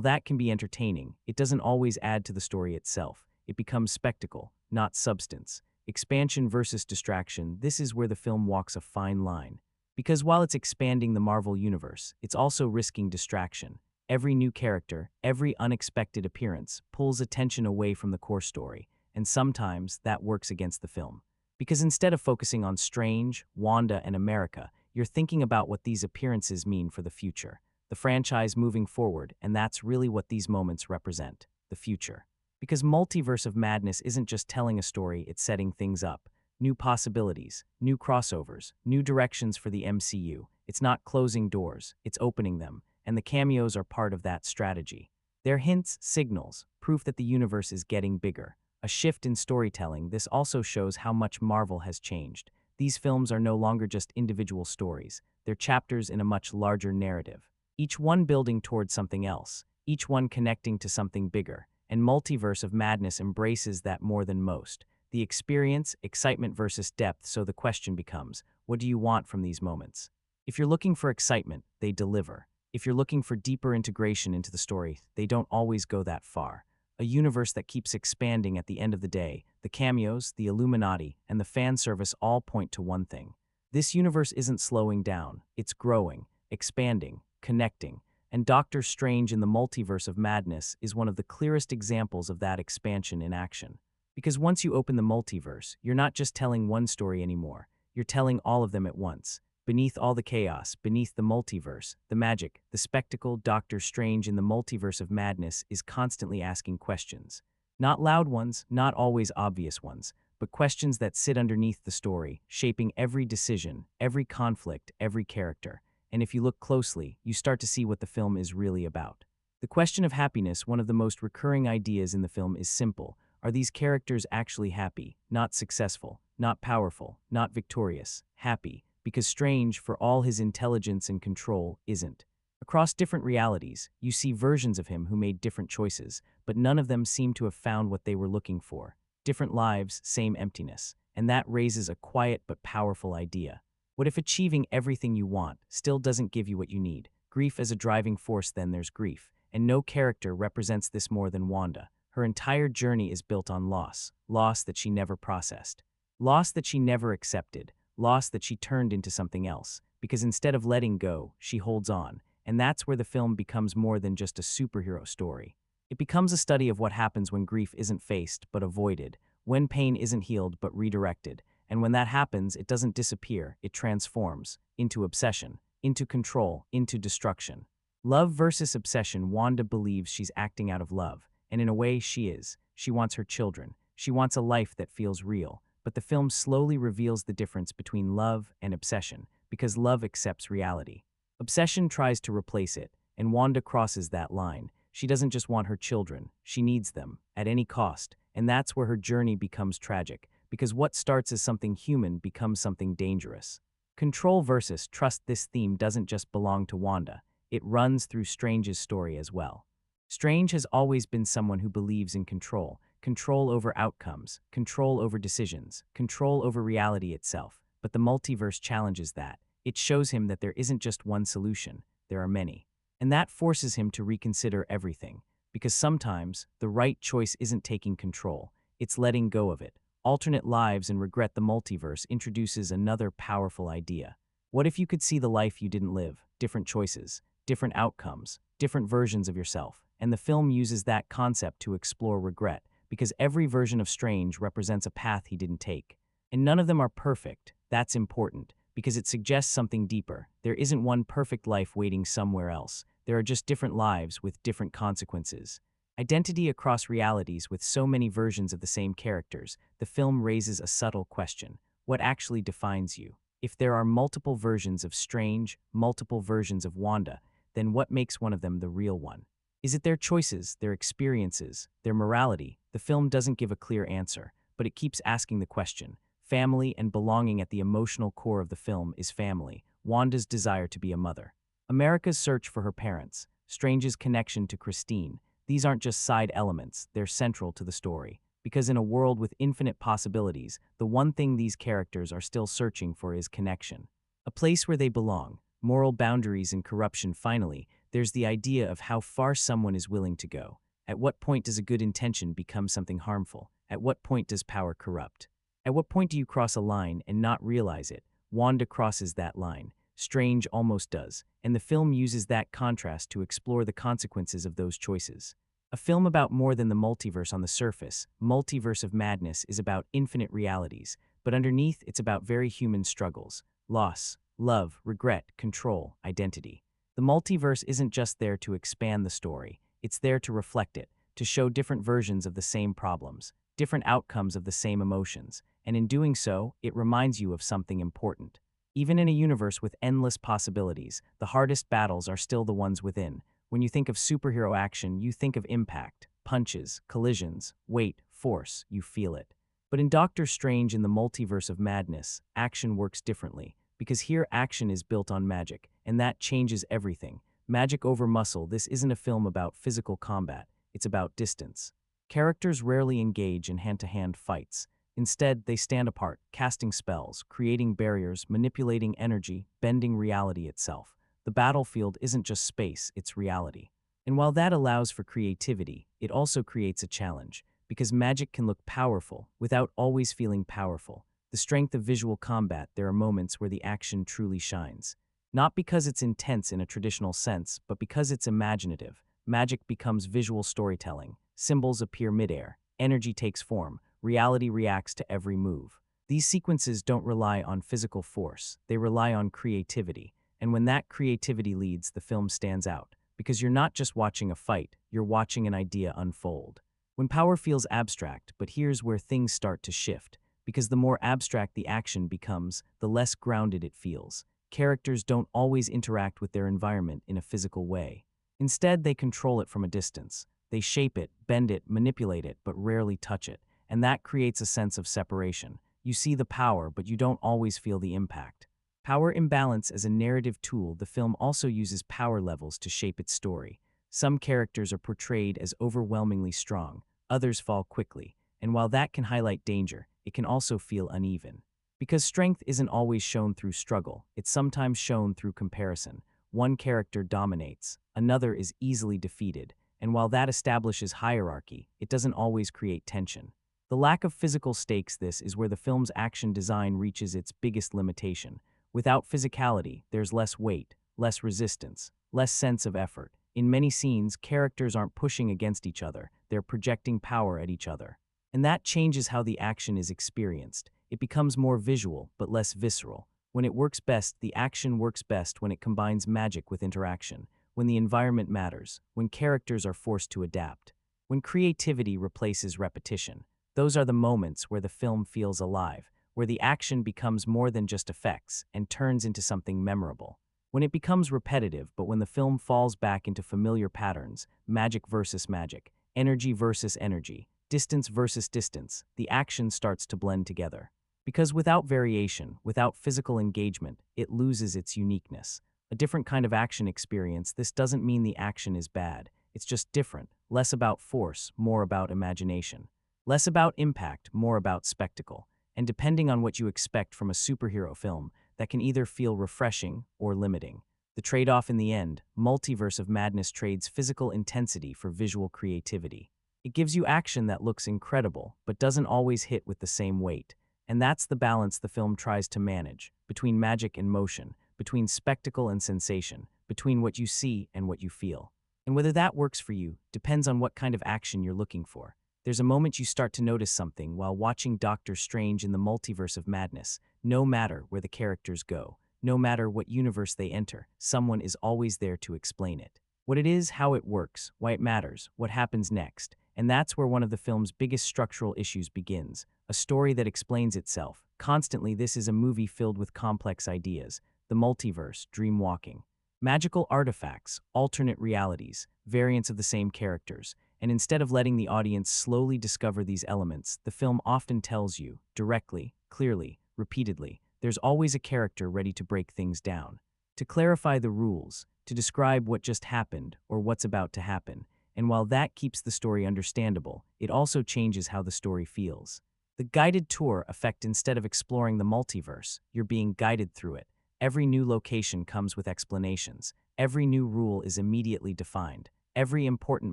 that can be entertaining, it doesn't always add to the story itself. It becomes spectacle, not substance. Expansion versus distraction. This is where the film walks a fine line. Because while it's expanding the Marvel universe, it's also risking distraction. Every new character, every unexpected appearance pulls attention away from the core story, and sometimes that works against the film. Because instead of focusing on Strange, Wanda, and America, you're thinking about what these appearances mean for the future, the franchise moving forward, and that's really what these moments represent, the future. Because Multiverse of Madness isn't just telling a story, it's setting things up. New possibilities, new crossovers, new directions for the MCU. It's not closing doors, it's opening them. And the cameos are part of that strategy. They're hints, signals, proof that the universe is getting bigger. A shift in storytelling. This also shows how much Marvel has changed. These films are no longer just individual stories. They're chapters in a much larger narrative. Each one building towards something else. Each one connecting to something bigger. And Multiverse of Madness embraces that more than most. The experience, excitement versus depth. So the question becomes, what do you want from these moments? If you're looking for excitement, they deliver. If you're looking for deeper integration into the story, they don't always go that far. A universe that keeps expanding. At the end of the day, the cameos, the Illuminati, and the fan service all point to one thing. This universe isn't slowing down, it's growing, expanding, connecting, and Doctor Strange in the Multiverse of Madness is one of the clearest examples of that expansion in action. Because once you open the multiverse, you're not just telling one story anymore, you're telling all of them at once. Beneath all the chaos, beneath the multiverse, the magic, the spectacle, Doctor Strange in the Multiverse of Madness is constantly asking questions. Not loud ones, not always obvious ones, but questions that sit underneath the story, shaping every decision, every conflict, every character. And if you look closely, you start to see what the film is really about. The question of happiness, one of the most recurring ideas in the film, is simple. Are these characters actually happy, not successful, not powerful, not victorious, happy? Because Strange, for all his intelligence and control, isn't. Across different realities, you see versions of him who made different choices, but none of them seem to have found what they were looking for. Different lives, same emptiness. And that raises a quiet but powerful idea. What if achieving everything you want still doesn't give you what you need? Grief as a driving force, then there's grief. And no character represents this more than Wanda. Her entire journey is built on loss. Loss that she never processed. Loss that she never accepted. Loss that she turned into something else. Because instead of letting go, she holds on. And that's where the film becomes more than just a superhero story. It becomes a study of what happens when grief isn't faced but avoided, when pain isn't healed but redirected, and when that happens, it doesn't disappear, it transforms into obsession, into control, into destruction. Love versus obsession. Wanda believes she's acting out of love, and in a way she is. She wants her children. She wants a life that feels real. But the film slowly reveals the difference between love and obsession, because love accepts reality. Obsession tries to replace it, and Wanda crosses that line. She doesn't just want her children, she needs them, at any cost, and that's where her journey becomes tragic, because what starts as something human becomes something dangerous. Control versus trust. This theme doesn't just belong to Wanda, it runs through Strange's story as well. Strange has always been someone who believes in control. Control over outcomes, control over decisions, control over reality itself. But the multiverse challenges that. It shows him that there isn't just one solution, there are many. And that forces him to reconsider everything. Because sometimes, the right choice isn't taking control, it's letting go of it. Alternate lives and regret. The multiverse introduces another powerful idea. What if you could see the life you didn't live? Different choices, different outcomes, different versions of yourself. And the film uses that concept to explore regret. Because every version of Strange represents a path he didn't take. And none of them are perfect. That's important, because it suggests something deeper. There isn't one perfect life waiting somewhere else. There are just different lives with different consequences. Identity across realities. With so many versions of the same characters, the film raises a subtle question. What actually defines you? If there are multiple versions of Strange, multiple versions of Wanda, then what makes one of them the real one? Is it their choices, their experiences, their morality? The film doesn't give a clear answer, but it keeps asking the question. Family and belonging. At the emotional core of the film is family, Wanda's desire to be a mother. America's search for her parents, Strange's connection to Christine. These aren't just side elements, they're central to the story. Because in a world with infinite possibilities, the one thing these characters are still searching for is connection. A place where they belong, moral boundaries and corruption. Finally, there's the idea of how far someone is willing to go. At what point does a good intention become something harmful? At what point does power corrupt? At what point do you cross a line and not realize it? Wanda crosses that line. Strange almost does, and the film uses that contrast to explore the consequences of those choices. A film about more than the multiverse. On the surface, Multiverse of Madness is about infinite realities, but underneath it's about very human struggles. Loss, love, regret, control, identity. The multiverse isn't just there to expand the story, it's there to reflect it, to show different versions of the same problems, different outcomes of the same emotions, and in doing so, it reminds you of something important. Even in a universe with endless possibilities, the hardest battles are still the ones within. When you think of superhero action, you think of impact, punches, collisions, weight, force, you feel it. But in Doctor Strange in the Multiverse of Madness, action works differently, because here action is built on magic, and that changes everything. Magic over muscle. This isn't a film about physical combat, it's about distance. Characters rarely engage in hand-to-hand fights. Instead, they stand apart, casting spells, creating barriers, manipulating energy, bending reality itself. The battlefield isn't just space, it's reality. And while that allows for creativity, it also creates a challenge, because magic can look powerful without always feeling powerful. The strength of visual combat. There are moments where the action truly shines. Not because it's intense in a traditional sense, but because it's imaginative. Magic becomes visual storytelling. Symbols appear midair. Energy takes form. Reality reacts to every move. These sequences don't rely on physical force. They rely on creativity. And when that creativity leads, the film stands out. Because you're not just watching a fight, you're watching an idea unfold. When power feels abstract, but here's where things start to shift. Because the more abstract the action becomes, the less grounded it feels. Characters don't always interact with their environment in a physical way. Instead, they control it from a distance. They shape it, bend it, manipulate it, but rarely touch it. And that creates a sense of separation. You see the power, but you don't always feel the impact. Power imbalance as a narrative tool, the film also uses power levels to shape its story. Some characters are portrayed as overwhelmingly strong, others fall quickly, and while that can highlight danger, it can also feel uneven. Because strength isn't always shown through struggle, it's sometimes shown through comparison. One character dominates, another is easily defeated, and while that establishes hierarchy, it doesn't always create tension. The lack of physical stakes, this is where the film's action design reaches its biggest limitation. Without physicality, there's less weight, less resistance, less sense of effort. In many scenes, characters aren't pushing against each other, they're projecting power at each other. And that changes how the action is experienced. It becomes more visual, but less visceral. When it works best, the action works best when it combines magic with interaction, when the environment matters, when characters are forced to adapt, when creativity replaces repetition. Those are the moments where the film feels alive, where the action becomes more than just effects and turns into something memorable. When it becomes repetitive, but when the film falls back into familiar patterns, magic versus magic, energy versus energy, distance versus distance, the action starts to blend together. Because without variation, without physical engagement, it loses its uniqueness. A different kind of action experience, this doesn't mean the action is bad. It's just different, less about force, more about imagination. Less about impact, more about spectacle. And depending on what you expect from a superhero film, that can either feel refreshing or limiting. The trade-off in the end, Multiverse of Madness trades physical intensity for visual creativity. It gives you action that looks incredible, but doesn't always hit with the same weight. And that's the balance the film tries to manage, between magic and motion, between spectacle and sensation, between what you see and what you feel. And whether that works for you depends on what kind of action you're looking for. There's a moment you start to notice something while watching Doctor Strange in the Multiverse of Madness. No matter where the characters go, no matter what universe they enter, someone is always there to explain it. What it is, how it works, why it matters, what happens next. And that's where one of the film's biggest structural issues begins. A story that explains itself. Constantly, this is a movie filled with complex ideas. The multiverse, dream walking. Magical artifacts, alternate realities, variants of the same characters. And instead of letting the audience slowly discover these elements, the film often tells you, directly, clearly, repeatedly, there's always a character ready to break things down. To clarify the rules, to describe what just happened or what's about to happen. And while that keeps the story understandable, it also changes how the story feels. The guided tour effect, instead of exploring the multiverse, you're being guided through it. Every new location comes with explanations. Every new rule is immediately defined. Every important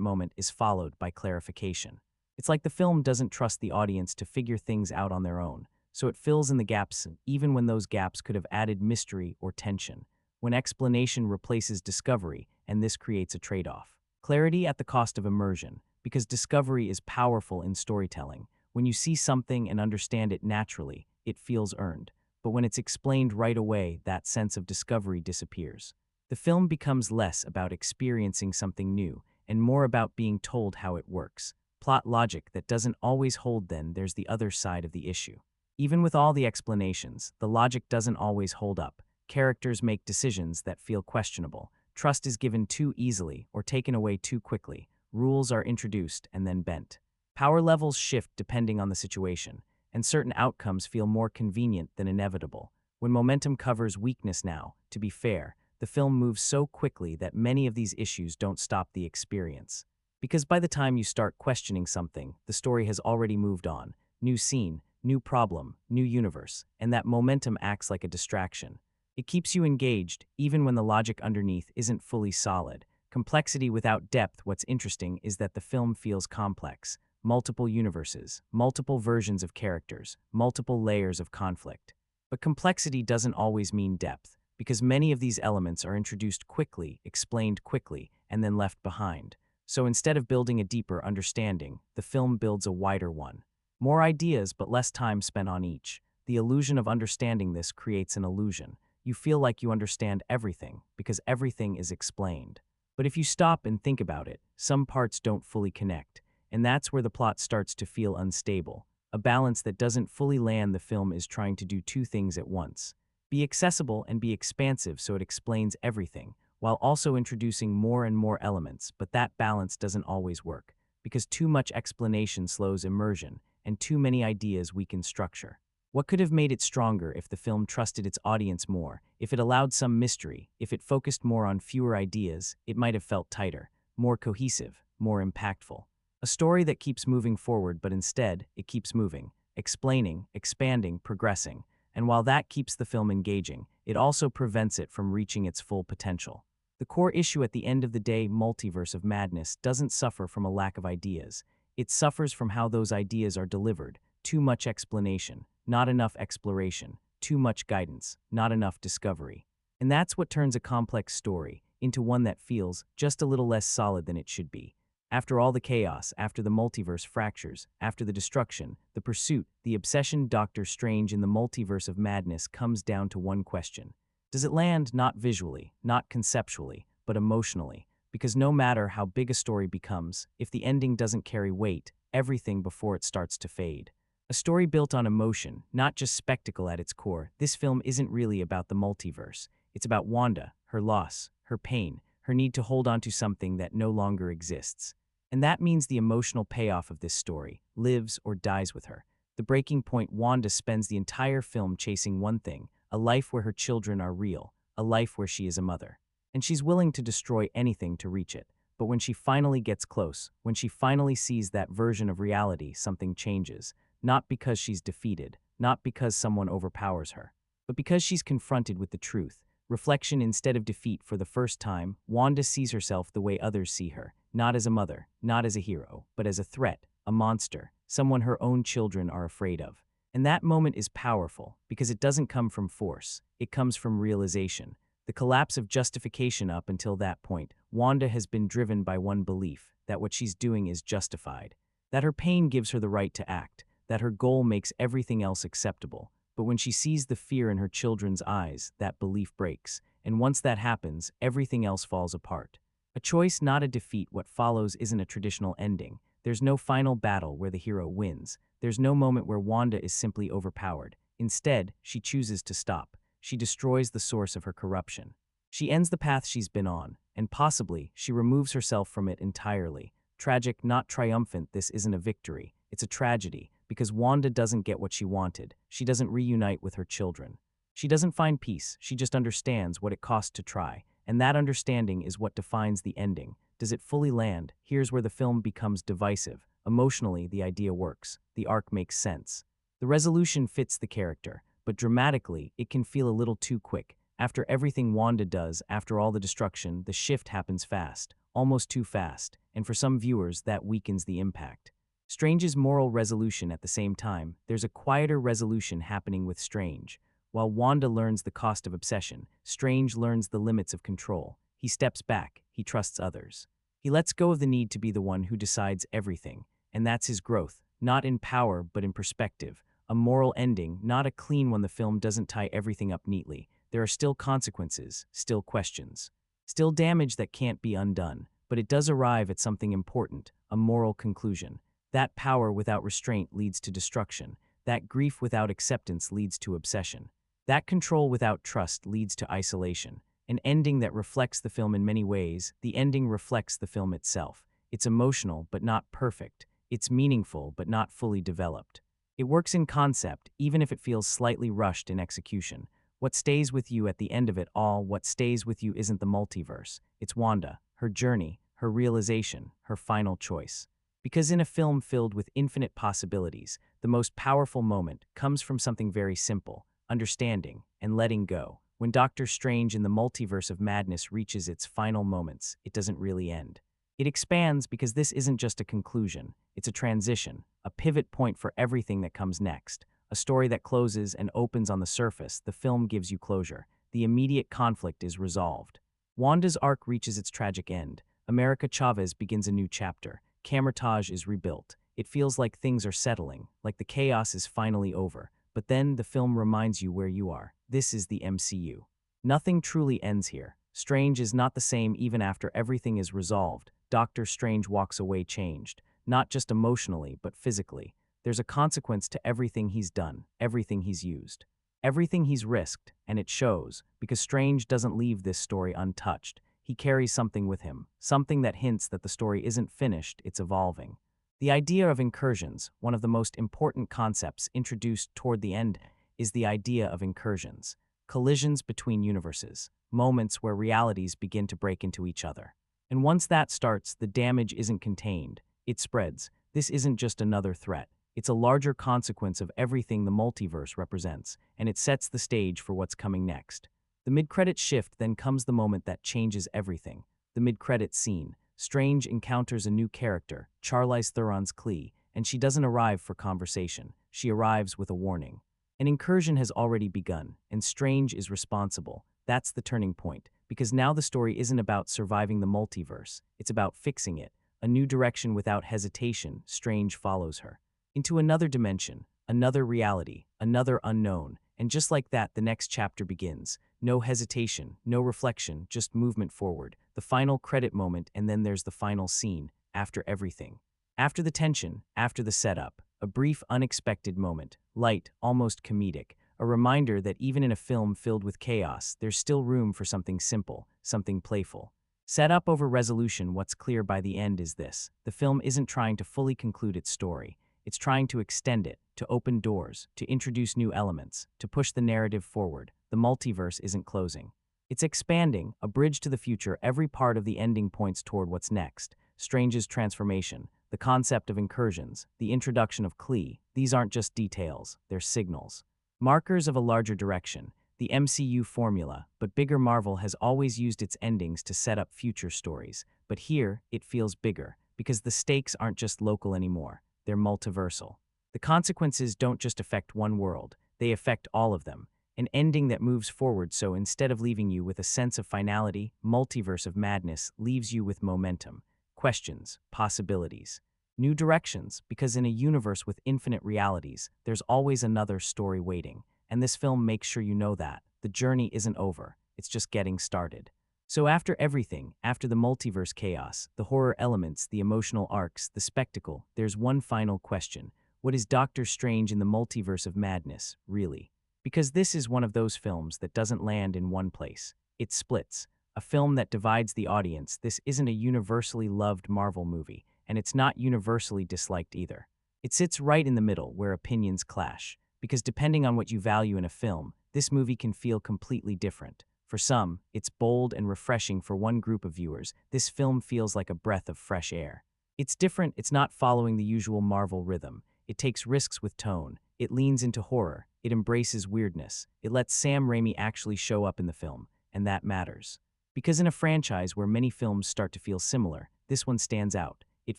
moment is followed by clarification. It's like the film doesn't trust the audience to figure things out on their own, so it fills in the gaps even when those gaps could have added mystery or tension. When explanation replaces discovery, and this creates a trade-off. Clarity at the cost of immersion, because discovery is powerful in storytelling. When you see something and understand it naturally, it feels earned. But when it's explained right away, that sense of discovery disappears. The film becomes less about experiencing something new and more about being told how it works. Plot logic that doesn't always hold. Then there's the other side of the issue. Even with all the explanations, the logic doesn't always hold up. Characters make decisions that feel questionable. Trust is given too easily or taken away too quickly. Rules are introduced and then bent. Power levels shift depending on the situation, and certain outcomes feel more convenient than inevitable. When momentum covers weakness now, to be fair, the film moves so quickly that many of these issues don't stop the experience. Because by the time you start questioning something, the story has already moved on. New scene, new problem, new universe, and that momentum acts like a distraction. It keeps you engaged, even when the logic underneath isn't fully solid. Complexity without depth. What's interesting is that the film feels complex. Multiple universes, multiple versions of characters, multiple layers of conflict. But complexity doesn't always mean depth. because many of these elements are introduced quickly, explained quickly, and then left behind. So instead of building a deeper understanding, the film builds a wider one. More ideas, but less time spent on each. The illusion of understanding this creates an illusion. You feel like you understand everything, because everything is explained. But if you stop and think about it, some parts don't fully connect, and that's where the plot starts to feel unstable. A balance that doesn't fully land. The film is trying to do two things at once: be accessible and be expansive so it explains everything, while also introducing more and more elements, but that balance doesn't always work, because too much explanation slows immersion, and too many ideas weaken structure. What could have made it stronger if the film trusted its audience more, if it allowed some mystery, if it focused more on fewer ideas? It might have felt tighter, more cohesive, more impactful. A story that keeps moving forward, but instead, it keeps moving, explaining, expanding, progressing. And while that keeps the film engaging, it also prevents it from reaching its full potential. The core issue at the end of the day, Multiverse of Madness, doesn't suffer from a lack of ideas. It suffers from how those ideas are delivered. Too much explanation, not enough exploration, too much guidance, not enough discovery. And that's what turns a complex story into one that feels just a little less solid than it should be. After all the chaos, after the multiverse fractures, after the destruction, the pursuit, the obsession, Doctor Strange in the Multiverse of Madness comes down to one question. Does it land not visually, not conceptually, but emotionally? Because no matter how big a story becomes, if the ending doesn't carry weight, everything before it starts to fade. A story built on emotion, not just spectacle at its core. This film isn't really about the multiverse. It's about Wanda, her loss, her pain, her need to hold on to something that no longer exists. And that means the emotional payoff of this story lives or dies with her. The breaking point: Wanda spends the entire film chasing one thing, a life where her children are real, a life where she is a mother. And she's willing to destroy anything to reach it. But when she finally gets close, when she finally sees that version of reality, something changes. Not because she's defeated, not because someone overpowers her, but because she's confronted with the truth. Reflection instead of defeat. For the first time, Wanda sees herself the way others see her, not as a mother, not as a hero, but as a threat, a monster, someone her own children are afraid of. And that moment is powerful, because it doesn't come from force, it comes from realization. The collapse of justification. Up until that point, Wanda has been driven by one belief: that what she's doing is justified, that her pain gives her the right to act, that her goal makes everything else acceptable. But when she sees the fear in her children's eyes, that belief breaks, and once that happens, everything else falls apart. A choice, not a defeat. What follows isn't a traditional ending. There's no final battle where the hero wins. There's no moment where Wanda is simply overpowered. Instead, she chooses to stop. She destroys the source of her corruption. She ends the path she's been on, and possibly, she removes herself from it entirely. Tragic, not triumphant. This isn't a victory. It's a tragedy, because Wanda doesn't get what she wanted. She doesn't reunite with her children. She doesn't find peace. She just understands what it costs to try. And that understanding is what defines the ending. Does it fully land? Here's where the film becomes divisive. Emotionally, the idea works. The arc makes sense. The resolution fits the character. But dramatically, it can feel a little too quick. After everything Wanda does, after all the destruction, the shift happens fast. Almost too fast. And for some viewers, that weakens the impact. Strange's moral resolution. At the same time, there's a quieter resolution happening with Strange. While Wanda learns the cost of obsession, Strange learns the limits of control. He steps back. He trusts others. He lets go of the need to be the one who decides everything. And that's his growth, not in power but in perspective. A moral ending, not a clean one. The film doesn't tie everything up neatly. There are still consequences, still questions, still damage that can't be undone. But it does arrive at something important, a moral conclusion. That power without restraint leads to destruction. That grief without acceptance leads to obsession. That control without trust leads to isolation. An ending that reflects the film in many ways. The ending reflects the film itself. It's emotional but not perfect. It's meaningful but not fully developed. It works in concept, even if it feels slightly rushed in execution. What stays with you at the end of it all? What stays with you isn't the multiverse. It's Wanda, her journey, her realization, her final choice. Because in a film filled with infinite possibilities, the most powerful moment comes from something very simple: understanding and letting go. When Doctor Strange in the Multiverse of Madness reaches its final moments, it doesn't really end. It expands, because this isn't just a conclusion. It's a transition, a pivot point for everything that comes next. A story that closes and opens on the surface. The film gives you closure. the immediate conflict is resolved. Wanda's arc reaches its tragic end. America Chavez begins a new chapter. Kamar-Taj is rebuilt. It feels like things are settling, like the chaos is finally over. But then the film reminds you where you are. This is the MCU. Nothing truly ends here. Strange is not the same even after everything is resolved. Doctor Strange walks away changed, not just emotionally, but physically. There's a consequence to everything he's done, everything he's used, everything he's risked, and it shows, because Strange doesn't leave this story untouched. He carries something with him, something that hints that the story isn't finished, it's evolving. The idea of incursions, one of the most important concepts introduced toward the end, is the idea of incursions, collisions between universes, moments where realities begin to break into each other. And once that starts, the damage isn't contained, it spreads. This isn't just another threat. It's a larger consequence of everything the multiverse represents, and it sets the stage for what's coming next. The mid-credits shift, then comes the moment that changes everything. The mid-credits scene. Strange encounters a new character, Charlize Theron's Clee, and she doesn't arrive for conversation. She arrives with a warning. An incursion has already begun, and Strange is responsible. That's the turning point, because now the story isn't about surviving the multiverse, it's about fixing it. A new direction without hesitation, Strange follows her. Into another dimension, another reality, another unknown, and just like that, the next chapter begins. No hesitation, no reflection, just movement forward. The final credit moment, and then there's the final scene, after everything. After the tension, after the setup, a brief, unexpected moment, light, almost comedic, a reminder that even in a film filled with chaos, there's still room for something simple, something playful. Set up over resolution, what's clear by the end is this. The film isn't trying to fully conclude its story. It's trying to extend it, to open doors, to introduce new elements, to push the narrative forward. The multiverse isn't closing. It's expanding, a bridge to the future. Every part of the ending points toward what's next. Strange's transformation, the concept of incursions, the introduction of Clee, these aren't just details, they're signals. Markers of a larger direction, the MCU formula, but bigger. Marvel has always used its endings to set up future stories. But here, it feels bigger, because the stakes aren't just local anymore. They're multiversal. The consequences don't just affect one world, they affect all of them. An ending that moves forward, so instead of leaving you with a sense of finality, Multiverse of Madness leaves you with momentum, questions, possibilities, new directions, because in a universe with infinite realities, there's always another story waiting. And this film makes sure you know that. The journey isn't over, it's just getting started. So after everything, after the multiverse chaos, the horror elements, the emotional arcs, the spectacle, there's one final question. What is Doctor Strange in the Multiverse of Madness, really? Because this is one of those films that doesn't land in one place. It splits. A film that divides the audience. This isn't a universally loved Marvel movie, and it's not universally disliked either. It sits right in the middle where opinions clash. Because depending on what you value in a film, this movie can feel completely different. For some, it's bold and refreshing. For one group of viewers, this film feels like a breath of fresh air. It's different, it's not following the usual Marvel rhythm. It takes risks with tone. It leans into horror. It embraces weirdness. It lets Sam Raimi actually show up in the film, and that matters. Because in a franchise where many films start to feel similar, this one stands out. It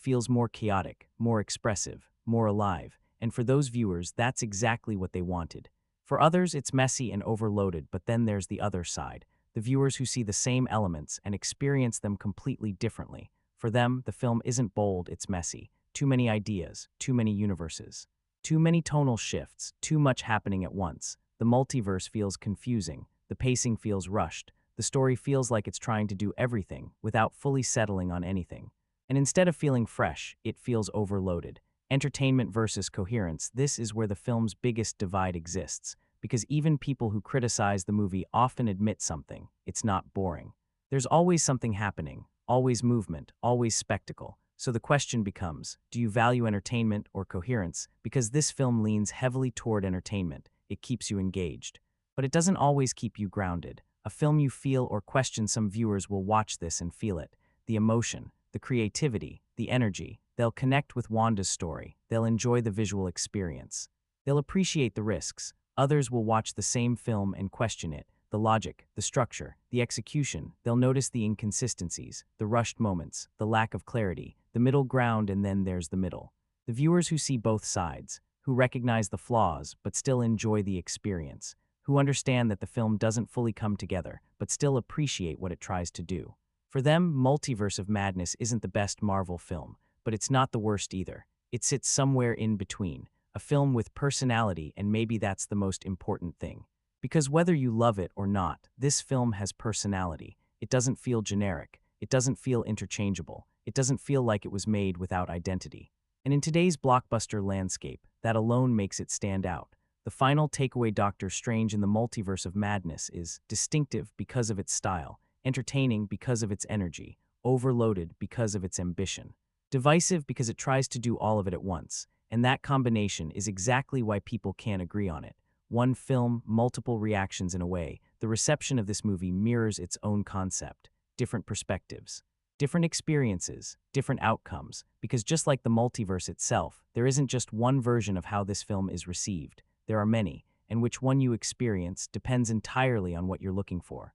feels more chaotic, more expressive, more alive. And for those viewers, that's exactly what they wanted. For others, it's messy and overloaded, but then there's the other side, the viewers who see the same elements and experience them completely differently. For them, the film isn't bold, it's messy. Too many ideas, too many universes, too many tonal shifts, too much happening at once. The multiverse feels confusing, the pacing feels rushed, the story feels like it's trying to do everything without fully settling on anything. And instead of feeling fresh, it feels overloaded. Entertainment versus coherence, this is where the film's biggest divide exists, because even people who criticize the movie often admit something. It's not boring. There's always something happening, always movement, always spectacle. So the question becomes, do you value entertainment or coherence? Because this film leans heavily toward entertainment. It keeps you engaged. But it doesn't always keep you grounded. A film you feel or question, some viewers will watch this and feel it. The emotion, the creativity, the energy. They'll connect with Wanda's story. They'll enjoy the visual experience. They'll appreciate the risks. Others will watch the same film and question it. The logic, the structure, the execution. They'll notice the inconsistencies, the rushed moments, the lack of clarity, the middle ground, and then there's the middle. The viewers who see both sides, who recognize the flaws but still enjoy the experience, who understand that the film doesn't fully come together, but still appreciate what it tries to do. For them, Multiverse of Madness isn't the best Marvel film, but it's not the worst either. It sits somewhere in between, a film with personality, and maybe that's the most important thing. Because whether you love it or not, this film has personality. It doesn't feel generic. It doesn't feel interchangeable. It doesn't feel like it was made without identity. And in today's blockbuster landscape, that alone makes it stand out. The final takeaway: Doctor Strange in the Multiverse of Madness is distinctive because of its style, entertaining because of its energy, overloaded because of its ambition, divisive because it tries to do all of it at once, and that combination is exactly why people can't agree on it. One film, multiple reactions. In a way, the reception of this movie mirrors its own concept. Different perspectives, different experiences, different outcomes, because just like the multiverse itself, there isn't just one version of how this film is received. There are many, and which one you experience depends entirely on what you're looking for.